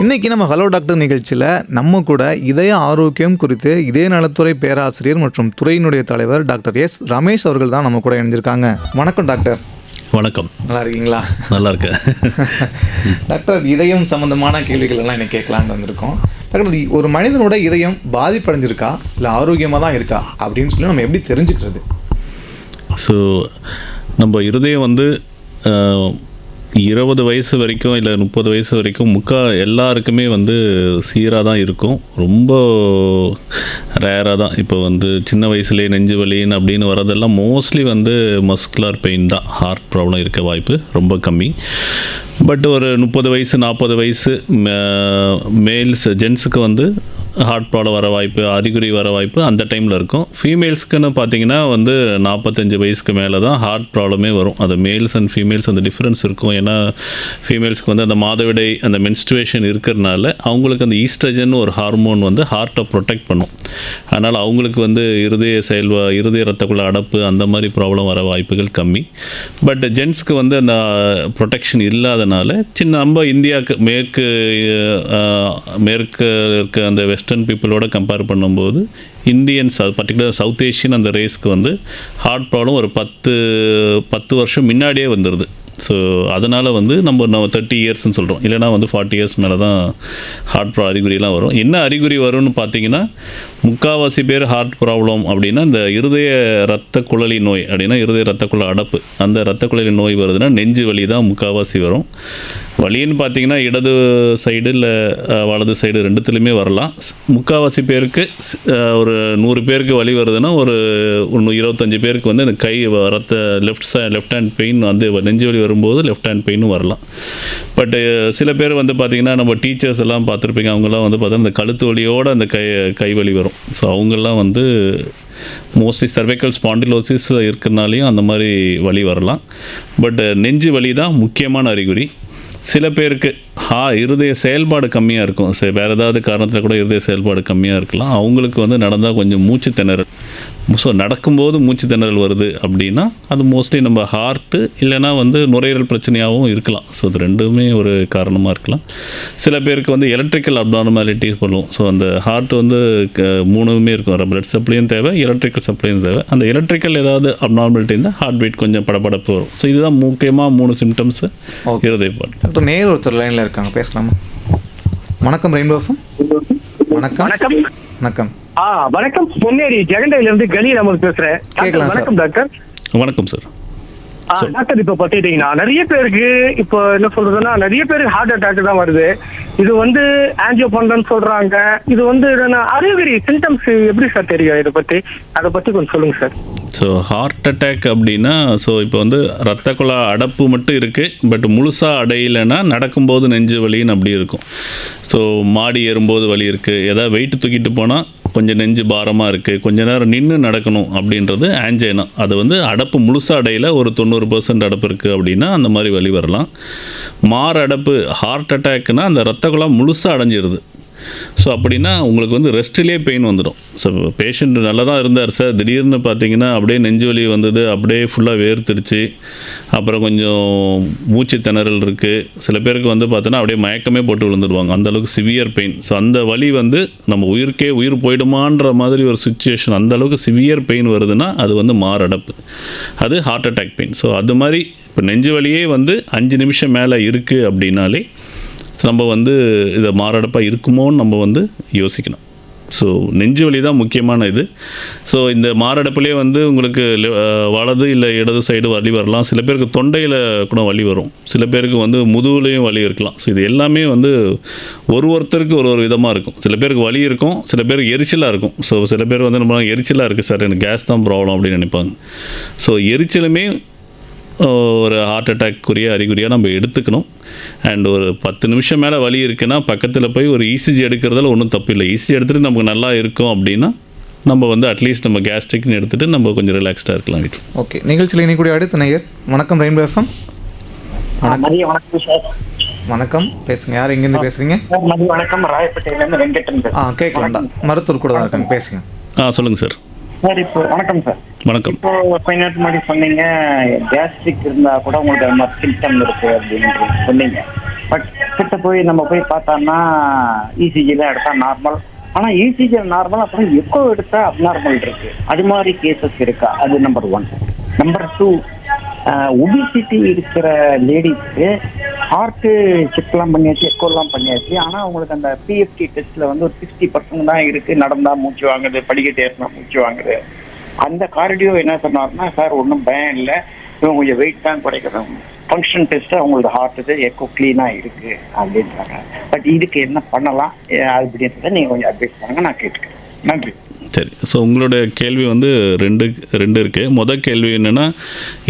இன்னைக்கு நம்ம hello doctor நிகழ்ச்சியில் நம்ம கூட இதய ஆரோக்கியம் குறித்து இதய நலத்துறை பேராசிரியர் மற்றும் துறையினுடைய தலைவர் டாக்டர் எஸ் ரமேஷ் அவர்கள் தான் நம்ம கூட இணைஞ்சிருக்காங்க. வணக்கம் டாக்டர். வணக்கம். நல்லா இருக்கீங்களா? நல்லா இருக்கேன் டாக்டர். இதயம் சம்பந்தமான கேள்விகள் எல்லாம் இன்னைக்கு கேட்கலான்னு வந்திருக்கோம். டாக்டர், ஒரு மனிதனோட இதயம் பாதிப்படைஞ்சிருக்கா இல்லை ஆரோக்கியமாக தான் இருக்கா அப்படின்னு சொல்லி நம்ம எப்படி தெரிஞ்சுக்கிறது? ஸோ நம்ம இருதயம் வந்து 20 வயசு வரைக்கும் இல்லை 30 வயசு வரைக்கும் எல்லாருக்குமே வந்து சீராக தான் இருக்கும். ரொம்ப ரேராக தான் இப்போ வந்து சின்ன வயசுலேயே நெஞ்சு வலின்னு அப்படின்னு வரதெல்லாம் மோஸ்ட்லி வந்து மஸ்குலர் பெயின் தான். ஹார்ட் ப்ராப்ளம் இருக்க வாய்ப்பு ரொம்ப கம்மி. பட் ஒரு 30 வயசு 40 வயசு ஜென்ஸுக்கு வந்து ஹார்ட் ப்ராப்ளம் வர வாய்ப்பு, அறிகுறி வர வாய்ப்பு அந்த டைமில் இருக்கும். ஃபீமேல்ஸ்க்குன்னு பார்த்தீங்கன்னா வந்து 45 வயசுக்கு மேலே தான் ஹார்ட் ப்ராப்ளமே வரும். அது மேல்ஸ் அண்ட் ஃபீமேல்ஸ் அந்த டிஃப்ரென்ஸ் இருக்கும். ஏன்னா ஃபீமேல்ஸ்க்கு வந்து அந்த மாதவிடை அந்த மென்ஸ்ட்ருவேஷன் இருக்கிறதுனால அவங்களுக்கு அந்த ஈஸ்ட்ரஜன் ஒரு ஹார்மோன் வந்து ஹார்ட்டை ப்ரொடெக்ட் பண்ணும். அதனால் அவங்களுக்கு வந்து இருதய ரத்தக்குள்ள அடப்பு அந்த மாதிரி ப்ராப்ளம் வர வாய்ப்புகள் கம்மி. பட் ஜென்ஸ்க்கு வந்து அந்த ப்ரொடெக்ஷன் இல்லாதனால நம்ம இந்தியாவுக்கு மேற்கு இருக்க அந்த வெஸ்டர்ன் பீப்புளோட கம்பேர் பண்ணும்போது இந்தியன்ஸ் பர்டிகுலர் சவுத் ஏஷியன் அந்த ரேஸ்க்கு வந்து ஹார்ட் ப்ராப்ளம் ஒரு 10 வருஷம் முன்னாடியே வந்துடுது. ஸோ அதனால் வந்து நம்ம 30 இயர்ஸ்ன்னு சொல்கிறோம். இல்லைனா வந்து 40 இயர்ஸ் மேலே தான் ஹார்ட் அறிகுறிலாம் வரும். என்ன அறிகுறி வரும்னு பார்த்தீங்கன்னா, முக்கால்வாசி பேர் ஹார்ட் ப்ராப்ளம் அப்படின்னா இந்த இருதய ரத்த குழலி நோய் அப்படின்னா இருதய ரத்த குழல் அடப்பு, அந்த ரத்த குழலி நோய் வருதுன்னா நெஞ்சு வலி தான் முக்கால்வாசி வரும். வலின்னு பார்த்தீங்கன்னா இடது சைடு இல்லை வலது சைடு ரெண்டுத்துலேயுமே வரலாம். முக்கால்வாசி பேருக்கு ஒரு 100 பேருக்கு வலி வருதுன்னா ஒரு 25 பேருக்கு வந்து இந்த கை லெஃப்ட் ஹேண்ட் பெயின் வந்து நெஞ்சு வலி வரும்போது லெஃப்ட் ஹேண்ட் பெயினும் வரலாம். பட்டு சில பேர் வந்து பார்த்திங்கன்னா நம்ம டீச்சர்ஸ் எல்லாம் பார்த்துருப்பீங்க, அவங்கெல்லாம் வந்து பார்த்தீங்கன்னா இந்த கழுத்து வலியோடு அந்த கை வலி வரும். ஸோ அவங்கெல்லாம் வந்து மோஸ்ட்லி சர்வைக்கல் ஸ்பாண்டிலோசிஸ் இருக்கிறனாலையும் அந்த மாதிரி வலி வரலாம். பட் நெஞ்சு வலி தான் முக்கியமான அறிகுறி. சில பேருக்கு இருதய செயல்பாடு கம்மியாக இருக்கும். வேறு ஏதாவது காரணத்தில் கூட இருதய செயல்பாடு கம்மியாக இருக்கலாம். அவங்களுக்கு வந்து நடந்தால் கொஞ்சம் மூச்சு திணறல், ஸோ நடக்கும்போது மூச்சு திணறல் வருது அப்படின்னா அது மோஸ்ட்லி நம்ம ஹார்ட்டு இல்லைனா வந்து நுரையீரல் பிரச்சனையாகவும் இருக்கலாம். ஸோ அது ரெண்டுமே ஒரு காரணமாக இருக்கலாம். சில பேருக்கு வந்து எலக்ட்ரிக்கல் அப்நார்மாலிட்டிஸ் பண்ணுவோம். ஸோ அந்த ஹார்ட் வந்து 3மே இருக்கும். பிளட் சப்ளையும் தேவை, எலக்ட்ரிக்கல் சப்ளையும் தேவை. அந்த எலக்ட்ரிக்கல் ஏதாவது அப்நார்மாலிட்டி இருந்தால் ஹார்ட் பீட் கொஞ்சம் படபடப்பு வரும். ஸோ இதுதான் முக்கியமாக 3 சிம்டம்ஸு இருதயப்பாடு. நேர் ஒருத்தர் லைனில் இருக்காங்க, பேசலாமா? வணக்கம் ரெயின்போ எஃப்எம். வணக்கம். வணக்கம். வணக்கம். பொன்னேரி ஜெகண்டையில இருந்து கலி நம்ம பேசுறேன். வணக்கம் டாக்டர். வணக்கம் சார். டாக்டர், இப்ப பாத்தீங்கன்னா நிறைய பேருக்கு இப்போ என்ன சொல்றதுன்னா நிறைய பேருக்கு ஹார்ட் அட்டாக் தான் வருது. இது வந்து ஆன்ஜியோ பண்றேன்னு சொல்றாங்க. இது வந்து அறிகுறி சிம்டம்ஸ் எப்படி சார் தெரியும்? அதை பத்தி கொஞ்சம் சொல்லுங்க சார். ஸோ ஹார்ட் அட்டாக் அப்படின்னா, ஸோ இப்போ வந்து ரத்த குழா அடப்பு மட்டும் இருக்குது, பட் முழுசாக அடையலைன்னா நடக்கும்போது நெஞ்சு வலின்னு அப்படி இருக்கும். ஸோ மாடி ஏறும்போது வலி இருக்குது, ஏதாவது வெயிட்டு தூக்கிட்டு போனால் கொஞ்சம் நெஞ்சு பாரமாக இருக்குது, கொஞ்ச நேரம் நின்று நடக்கணும் அப்படின்றது ஆன்ஜைனா. அது வந்து அடப்பு முழுசாக அடையில் ஒரு 90% அடப்பு இருக்குது அப்படின்னா அந்த மாதிரி வலி வரலாம். அடப்பு ஹார்ட் அட்டாக்னா அந்த ரத்த குழா முழுசாக அடைஞ்சிருது. ஸோ அப்படின்னா உங்களுக்கு வந்து ரெஸ்ட்லேயே பெயின் வந்துடும். ஸோ பேஷண்ட் நல்லா தான் இருந்தார் சார், திடீர்னு பார்த்தீங்கன்னா அப்படியே நெஞ்சு வலி வந்தது, அப்படியே ஃபுல்லாக வேர்த்துடுச்சு, அப்புறம் கொஞ்சம் மூச்சு திணறல் இருக்குது. சில பேருக்கு வந்து பார்த்தோன்னா அப்படியே மயக்கமே போட்டு விழுந்துடுவாங்க, அந்தளவுக்கு சிவியர் பெயின். ஸோ அந்த வலி வந்து நம்ம உயிர் போயிடுமான்ற மாதிரி ஒரு சுச்சுவேஷன், அந்தளவுக்கு சிவியர் பெயின் வருதுன்னா அது வந்து மாரடைப்பு, அது ஹார்ட் அட்டாக் பெயின். ஸோ அது மாதிரி இப்போ நெஞ்சு வலியே வந்து 5 நிமிஷம் மேலே இருக்குது அப்படின்னாலே நம்ம வந்து இதை மாரடைப்பாக இருக்குமோன்னு நம்ம வந்து யோசிக்கணும். ஸோ நெஞ்சு வலி தான் முக்கியமான இது. ஸோ இந்த மாரடைப்புலேயே வந்து உங்களுக்கு வலது இல்லை இடது சைடு வலி வரலாம். சில பேருக்கு தொண்டையில் கூட வலி வரும், சில பேருக்கு வந்து முதுகுலையும் வலி இருக்கலாம். ஸோ இது எல்லாமே வந்து ஒருத்தருக்கு ஒரு விதமாக இருக்கும். சில பேருக்கு வலி இருக்கும், சில பேருக்கு எரிச்சலாக இருக்கும். ஸோ சில பேர் வந்து நம்ம எரிச்சலாக இருக்குது சார், எனக்கு கேஸ் தான் ப்ராப்ளம் அப்படின்னு நினைப்பாங்க. ஸோ எரிச்சலுமே ஒரு ஹார்ட் அட்டாக்குரிய அறிகுறியாக நம்ம எடுத்துக்கணும். அண்ட் ஒரு 10 நிமிஷம் மேலே வலி இருக்குன்னா பக்கத்தில் போய் ஒரு இசிஜி எடுக்கிறதுல ஒன்றும் தப்பு இல்லை. இசிஜி எடுத்துகிட்டு நமக்கு நல்லா இருக்கும் அப்படின்னா நம்ம வந்து அட்லீஸ்ட் நம்ம கேஸ்ட்ரிக்னு எடுத்துகிட்டு நம்ம கொஞ்சம் ரிலாக்ஸ்டாக இருக்கலாம் வீட்டில். ஓகே, நிகழ்ச்சியில் இனி கூடிய அடுத்த நேயர். வணக்கம் ரெயின்போ எஃப்எம். வணக்கம் சார். வணக்கம், பேசுங்க. யார் எங்கேருந்து பேசுகிறீங்க? வணக்கம், ராயப்பேட்டையிலேருந்து வெங்கடன். கேட்கலாம்டா, மருத்துவர் கூட தான் இருக்காங்க, பேசுங்க. சொல்லுங்கள் சார். சார் இப்போ வணக்கம் சார். வணக்கம். இப்போ கொஞ்ச நேரத்துக்கு முன்னாடி சொன்னீங்க கேஸ்ட்ரிக் இருந்தா கூட உங்களுக்கு அது மாதிரி சிம்டம் இருக்கு அப்படின்னு சொன்னீங்க. பட் கிட்ட போய் நம்ம போய் பார்த்தோம்னா இசிஜில எடுத்தா நார்மல், ஆனா இசிஜி நார்மல், அப்புறம் எக்கோ எடுத்தா அப்நார்மல் இருக்கு. அது மாதிரி கேசஸ் இருக்கா? அது நம்பர் 1. நம்பர் 2, ஒபிசிட்டி இருக்கிற லேடிஸ்க்கு ஹார்ட்டு செக்லாம் பண்ணியாச்சு, எக்கோலாம் பண்ணியாச்சு, ஆனா அவங்களுக்கு அந்த பிஎஃப்டி டெஸ்ட்ல வந்து ஒரு 60% தான் இருக்கு. நடந்தா மூச்சு வாங்குது, படிக்கட்டு ஏறினா மூச்சு வாங்குது. அந்த கார்டியோ என்ன சொன்னாருன்னா, சார் ஒன்றும் பயம் இல்லை, இவங்க கொஞ்சம் வெயிட் தான் குறைக்கணும், ஃபங்க்ஷன் டெஸ்ட் அவங்களோட ஹார்ட்டு எக்கோ கிளீனா இருக்கு அப்படின்றாங்க. பட் இதுக்கு என்ன பண்ணலாம் அப்படின்றத நீங்க கொஞ்சம் அட்வைஸ் பண்ணுங்க, நான் கேட்டுக்கிறேன். நன்றி. சரி. ஸோ உங்களோட கேள்வி வந்து ரெண்டு இருக்குது. மொதல் கேள்வி என்னென்னா,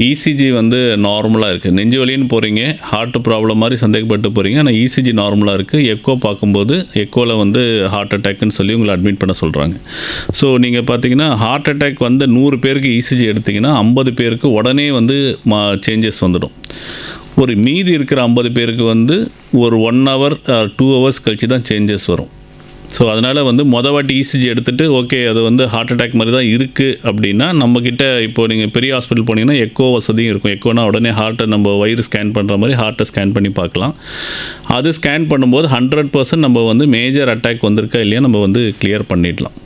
இசிஜி வந்து நார்மலாக இருக்குது, நெஞ்சு வலின்னு போகிறீங்க, ஹார்ட் ப்ராப்ளம் மாதிரி சந்தேகப்பட்டு போகிறீங்க, ஆனால் இசிஜி நார்மலாக இருக்குது. எக்கோ பார்க்கும்போது எக்கோவில் வந்து ஹார்ட் அட்டாக்னு சொல்லி உங்களை அட்மிட் பண்ண சொல்கிறாங்க. ஸோ நீங்கள் பார்த்தீங்கன்னா ஹார்ட் அட்டாக் வந்து 100 பேருக்கு இசிஜி எடுத்திங்கன்னா 50 பேருக்கு உடனே வந்து சேஞ்சஸ் வந்துடும். ஒரு மீதி இருக்கிற 50 பேருக்கு வந்து ஒரு 1 hour 2 hours கழிச்சு தான் சேஞ்சஸ் வரும். ஸோ அதனால் வந்து வாட்டி இசிஜி எடுத்துகிட்டு ஓகே அது வந்து ஹார்ட் அட்டாக் மாதிரி தான் இருக்குது அப்படின்னா, நம்மக்கிட்ட இப்போது நீங்கள் பெரிய ஹாஸ்பிட்டல் போனீங்கன்னா எக்கோ வசதியும் இருக்கும். எக்கோனா உடனே ஹார்ட்டை நம்ம வயிறு ஸ்கேன் பண்ணுற மாதிரி ஹார்ட்டை ஸ்கேன் பண்ணி பார்க்கலாம். அது ஸ்கேன் பண்ணும்போது 100% நம்ம வந்து மேஜர் அட்டாக் வந்திருக்கா இல்லையா நம்ம வந்து கிளியர் பண்ணிடலாம்.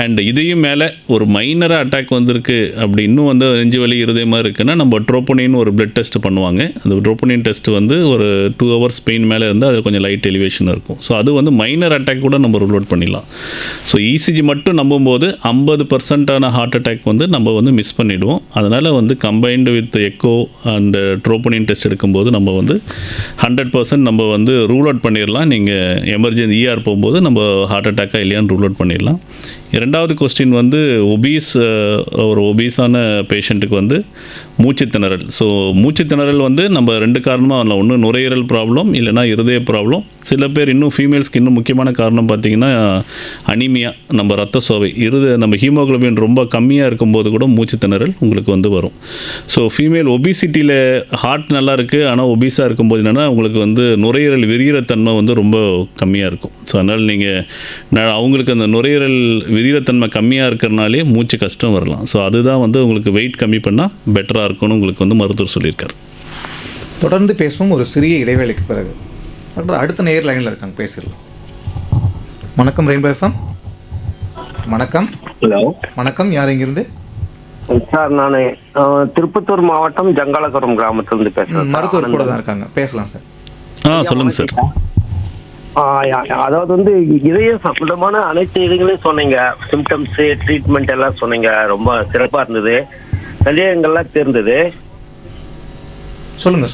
அண்ட் இதையும் மேலே ஒரு மைனராக அட்டாக் வந்திருக்கு அப்படி இன்னும் வந்து நெஞ்சு வலி இருதயமாக இருக்குன்னா நம்ம ட்ரோபோனின் ஒரு பிளட் டெஸ்ட் பண்ணுவாங்க. அந்த ட்ரோபோனின் டெஸ்ட் வந்து ஒரு 2 hours பெயின் மேலே இருந்தால் அது கொஞ்சம் லைட் எலிவேஷன் இருக்கும். ஸோ அது வந்து மைனர் அட்டாக் கூட நம்ம ரூல் அவுட் பண்ணிடலாம். ஸோ இசிஜி மட்டும் நம்பும்போது 50% ஹார்ட் அட்டாக் வந்து நம்ம வந்து மிஸ் பண்ணிவிடுவோம். அதனால் வந்து கம்பைன்டு வித் எக்கோ அந்த ட்ரோபோனின் டெஸ்ட் எடுக்கும்போது நம்ம வந்து 100% நம்ம வந்து ரூல் அவுட் பண்ணிடலாம். நீங்கள் எமர்ஜென்சி போகும்போது நம்ம ஹார்ட் அட்டாக்காக இல்லையான்னு ரூல் அவுட் பண்ணிடலாம். இரண்டாவது கொஸ்டின் வந்து ஒரு ஒபீஸான பேஷண்ட்டுக்கு வந்து மூச்சு திணறல். ஸோ மூச்சு திணறல் வந்து நம்ம 2 காரணமாக வரலாம். ஒன்று நுரையீரல் ப்ராப்ளம், இல்லைனா இருதய ப்ராப்ளம். சில பேர் இன்னும் ஃபீமேல்ஸ்க்கு இன்னும் முக்கியமான காரணம் பார்த்திங்கன்னா அனீமியா, நம்ம ரத்த சோகை, நம்ம ஹீமோகுளோபின் ரொம்ப கம்மியாக இருக்கும்போது கூட மூச்சு திணறல் உங்களுக்கு வந்து வரும். ஸோ ஃபீமேல் ஒபிசிட்டியில் ஹார்ட் நல்லா இருக்குது, ஆனால் ஒபீஸாக இருக்கும்போது என்னென்னா உங்களுக்கு வந்து நுரையீரல் விரிகிற வந்து ரொம்ப கம்மியாக இருக்கும். ஸோ அதனால் நீங்கள் அவங்களுக்கு அந்த நுரையீரல் விரிகிற கம்மியாக இருக்கிறனாலே மூச்சு கஷ்டம் வரலாம். ஸோ அதுதான் வந்து உங்களுக்கு வெயிட் கம்மி பண்ணால் பெட்டராக இருக்கும்னு உங்களுக்கு வந்து மருத்துவர் சொல்லியிருக்காரு. தொடர்ந்து பேசுவோம் ஒரு சிறிய இடைவேளைக்கு பிறகு. அடுத்த நேர் லைனில் இருக்காங்க, பேசிடலாம். வணக்கம் ரெயின்போ எஃப்எம். வணக்கம். ஹலோ வணக்கம், யார் இங்கிருந்து? சார், நான் திருப்பத்தூர் மாவட்டம் ஜங்காலபுரம் கிராமத்திலிருந்து பேசுகிறேன். மருத்துவர் கூட தான் இருக்காங்க, பேசலாம் சார். சொல்லுங்கள் சார். அதாவது வந்து இதய சம்பந்தமான அனைத்து இதுகளையும் சொன்னீங்க, சிம்டம்ஸ், ட்ரீட்மெண்ட் எல்லாம் சொன்னீங்க, ரொம்ப சிறப்பா இருந்தது, சந்தேகங்கள்லாம் தீர்ந்தது. சொல்லுங்க.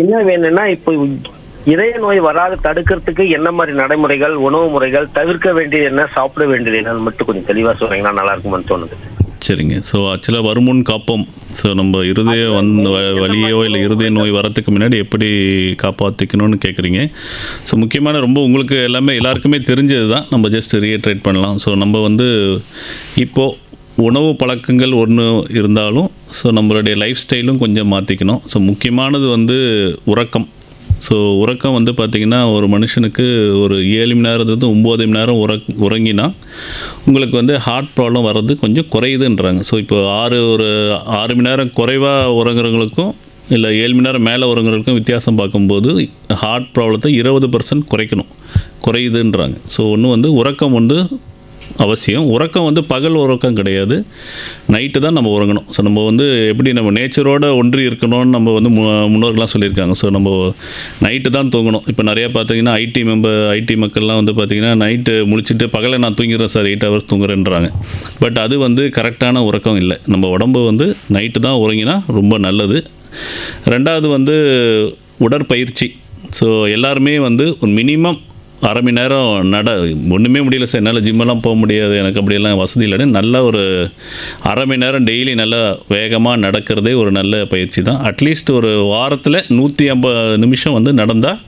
என்ன வேணும்னா, இப்போ இதய நோய் வராது தடுக்கிறதுக்கு என்ன மாதிரி நடைமுறைகள், உணவு முறைகள், தவிர்க்க வேண்டியது என்ன, சாப்பிட வேண்டியது என்னன்னு மட்டும் கொஞ்சம் தெளிவாக சொன்னீங்கன்னா நல்லா இருக்குமான்னு தோணுது. சரிங்க. ஸோ ஆக்சுவலாக வருமுன் காப்போம். ஸோ நம்ம இருதய வலியோ இல்லை இருதய நோய் வரத்துக்கு முன்னாடி எப்படி காப்பாற்றிக்கணும்னு கேட்குறீங்க. ஸோ முக்கியமான ரொம்ப உங்களுக்கு எல்லாருக்குமே தெரிஞ்சது தான், நம்ம ஜஸ்ட் ரீட்ரேட் பண்ணலாம். ஸோ நம்ம வந்து இப்போது உணவு பழக்கங்கள் ஒன்று இருந்தாலும் ஸோ நம்மளுடைய லைஃப் ஸ்டைலும் கொஞ்சம் மாற்றிக்கணும். ஸோ முக்கியமானது வந்து உறக்கம். ஸோ உறக்கம் வந்து பார்த்திங்கன்னா ஒரு மனுஷனுக்கு ஒரு 7 மணி நேரத்துலேருந்து 9 மணி நேரம் உறங்கினா உங்களுக்கு வந்து ஹார்ட் ப்ராப்ளம் வர்றது கொஞ்சம் குறையுதுன்றாங்க. ஸோ இப்போ 6 மணி நேரம் குறைவாக உறங்குறவங்களுக்கும் இல்லை 7 மணி நேரம் மேலே உறங்குறவங்களுக்கும் வித்தியாசம் பார்க்கும்போது ஹார்ட் ப்ராப்ளத்தை 20% குறையுதுன்றாங்க. ஸோ ஒன்று வந்து உறக்கம் வந்து அவசியம். உறக்கம் வந்து பகல் உறக்கம் கிடையாது, நைட்டு தான் நம்ம உறங்கணும். ஸோ நம்ம வந்து எப்படி நம்ம நேச்சரோடு ஒன்றி இருக்கணும்னு நம்ம வந்து முன்னோர்கள்லாம் சொல்லியிருக்காங்க. ஸோ நம்ம நைட்டு தான் தூங்கணும். இப்போ நிறையா பார்த்தீங்கன்னா ஐடி மக்கள்லாம் வந்து பார்த்திங்கன்னா நைட்டு முடிச்சுட்டு பகலை நான் தூங்கிடுறேன் சார், 8 hours தூங்குறேன்றாங்க. பட் அது வந்து கரெக்டான உறக்கம் இல்லை. நம்ம உடம்பு வந்து நைட்டு தான் உறங்கினா ரொம்ப நல்லது. ரெண்டாவது வந்து உடற்பயிற்சி. ஸோ எல்லாருமே வந்து ஒரு மினிமம் 1/2 மணி நேரம் ஒன்றுமே முடியல சார், என்னால் ஜிம்மெல்லாம் போக முடியாது, எனக்கு அப்படியெல்லாம் வசதி இல்லைன்னு நல்ல ஒரு 1/2 மணி நேரம் டெய்லி நல்லா வேகமாக நடக்கிறதே ஒரு நல்ல பயிற்சி தான். அட்லீஸ்ட் ஒரு வாரத்தில் 150 நிமிஷம் வந்து நடந்தால்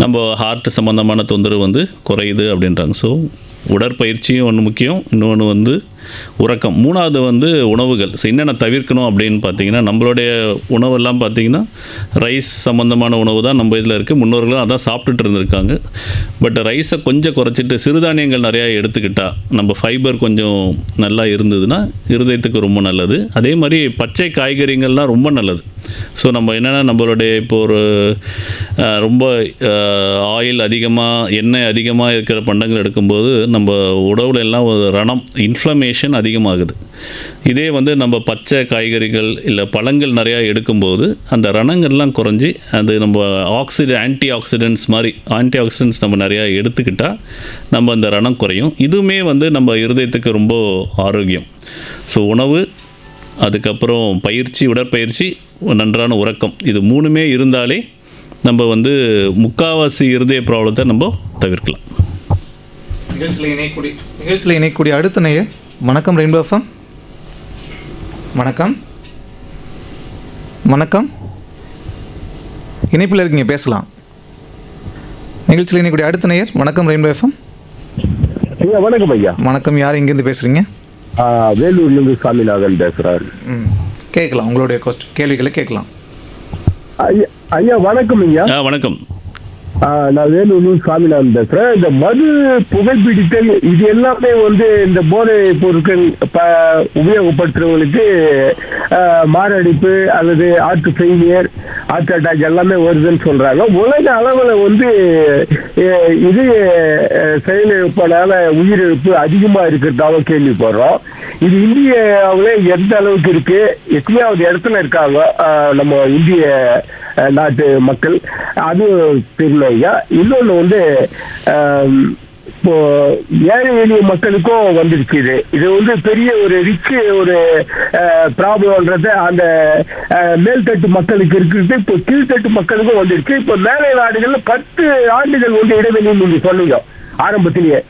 நம்ம ஹார்ட் சம்மந்தமான தொந்தரவு வந்து குறையுது அப்படின்றாங்க. ஸோ உடற்பயிற்சியும் ஒன்று முக்கியம், இன்னொன்று வந்து உறக்கம். மூணாவது வந்து உணவுகள். ஸோ என்னென்ன தவிர்க்கணும் அப்படின்னு பார்த்தீங்கன்னா, நம்மளுடைய உணவெல்லாம் பார்த்திங்கன்னா ரைஸ் சம்மந்தமான உணவு தான் நம்ம இதில் இருக்குது. முன்னோர்களும் அதான் சாப்பிட்டுட்டு இருந்திருக்காங்க. பட் ரைஸை கொஞ்சம் குறைச்சிட்டு சிறுதானியங்கள் நிறையா எடுத்துக்கிட்டால், நம்ம ஃபைபர் கொஞ்சம் நல்லா இருந்ததுன்னா இருதயத்துக்கு ரொம்ப நல்லது. அதே மாதிரி பச்சை காய்கறிகள்லாம் ரொம்ப நல்லது. ஸோ நம்ம என்னென்னா நம்மளுடைய இப்போ ஒரு ரொம்ப ஆயில் அதிகமாக எண்ணெய் அதிகமாக இருக்கிற பண்டங்கள் எடுக்கும்போது நம்ம உடவுல எல்லாம் ஒரு ரணம் இன்ஃப்ளமேஷன் அதிகமாகுது. இதே வந்து நம்ம பச்சை காய்கறிகள் இல்லை பழங்கள் நிறையா எடுக்கும்போது அந்த ரணங்கள்லாம் குறைஞ்சி அது நம்ம ஆன்டி ஆக்சிடென்ட்ஸ் நம்ம நிறையா எடுத்துக்கிட்டால் நம்ம அந்த ரணம் குறையும். இதுவுமே வந்து நம்ம இருதயத்துக்கு ரொம்ப ஆரோக்கியம். ஸோ உணவு, அதுக்கப்புறம் பயிற்சி, உடற்பயிற்சி, நன்றான உறக்கம், இது 3மே இருந்தாலே நம்ம வந்து முக்காவாசி இருதய ப்ராப்ளத்தை நம்ம தவிர்க்கலாம். நிகழ்ச்சியில் இணையக்கூடிய அடுத்த நேயர். வணக்கம் ரெயின்போ எஃப்எம். வணக்கம் வணக்கம், இணைப்பில் இருக்கீங்க, பேசலாம். நிகழ்ச்சியில் இணையக்கூடிய அடுத்த நேயர். வணக்கம் ரெயின்போ எஃப்எம். ஐயா வணக்கம். ஐயா வணக்கம், யார் எங்கேருந்து பேசுகிறீங்க? வேலூர்லேருந்து சாமிநாதன் பேசுகிறார். கேட்கலாம், உங்களுடைய கேள்விகளை கேட்கலாம். ஐயா வணக்கம். ஐயா வணக்கம். நான் வேலூர்லேருந்து சாமிநாதன் பேசுகிறேன். இந்த மது, புகைப்பிடித்தல், இது எல்லாமே வந்து இந்த போதை பொருட்கள் உபயோகப்படுத்துறவங்களுக்கு மாரடைப்பு அல்லது ஹார்ட் ஃபெயிலியர், ஹார்ட் அட்டாக் எல்லாமே வருதுன்னு சொல்றாங்க. உலக அளவில் வந்து இது செயலிழப்பனால உயிரிழப்பு அதிகமா இருக்கிறதால கேள்விப்படுறோம். இது இந்தியாவில் எந்த அளவுக்கு இருக்கு, எத்தனையாவது இடத்துல இருக்காங்க நம்ம இந்திய நாட்டு மக்கள், அது தெரியல ஐயா. இன்னொன்று வந்து இப்போ ஏழை எளிய மக்களுக்கும் வந்துருச்சு. இது வந்து பெரிய ஒரு ரிச் ஒரு ப்ராப்ளம்ன்றது அந்த மேல்தட்டு மக்களுக்கு இருக்கிறது, இப்போ கீழ்த்தட்டு மக்களுக்கும் வந்துருச்சு. இப்போ மேலை நாடுகள்ல 10 ஆண்டுகள் வந்து இடைவெளி நீங்க சொன்னீங்க ஆரம்பத்திலேயே.